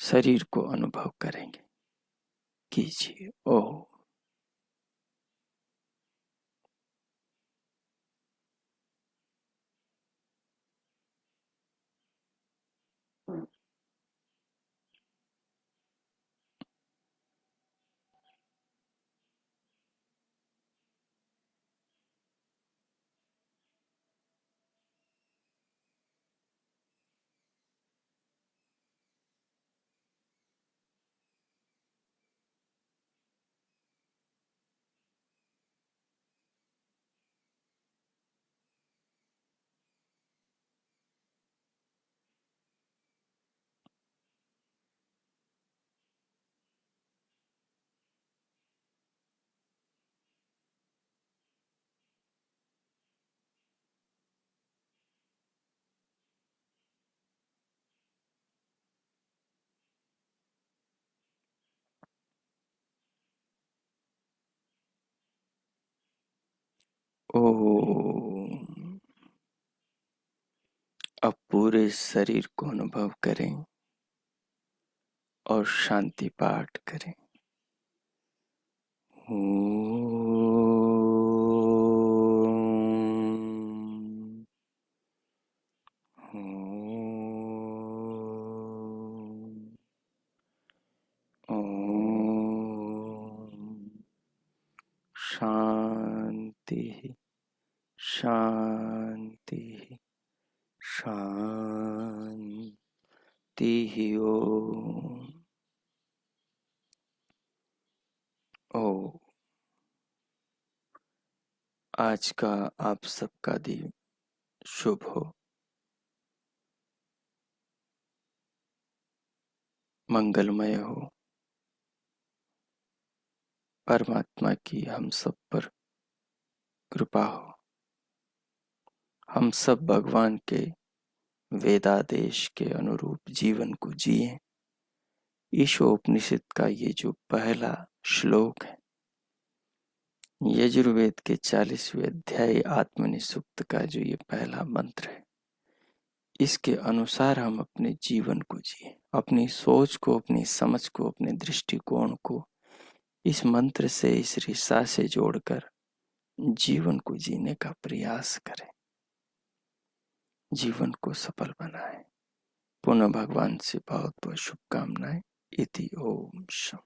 शरीर को अनुभव करेंगे। कीजिए। ओम। ओम। अब पूरे शरीर को अनुभव करें और शांति पाठ करें। शांति शांति शांति। ओम। ओ आज का आप सबका दिन शुभ हो, मंगलमय हो। परमात्मा की हम सब पर कृपा हो। हम सब भगवान के वेदादेश के अनुरूप जीवन को जिए। ईशोपनिषद का ये जो पहला श्लोक है, यजुर्वेद के 40वें अध्याय आत्मनिषुप्त का जो ये पहला मंत्र है, इसके अनुसार हम अपने जीवन को जिए, अपनी सोच को, अपनी समझ को, अपने दृष्टिकोण को इस मंत्र से, इस ऋषा से जोड़कर जीवन को जीने का प्रयास करें, जीवन को सफल बनाएं। पुनः भगवान से बहुत बहुत शुभकामनाएं। इति ओम शम।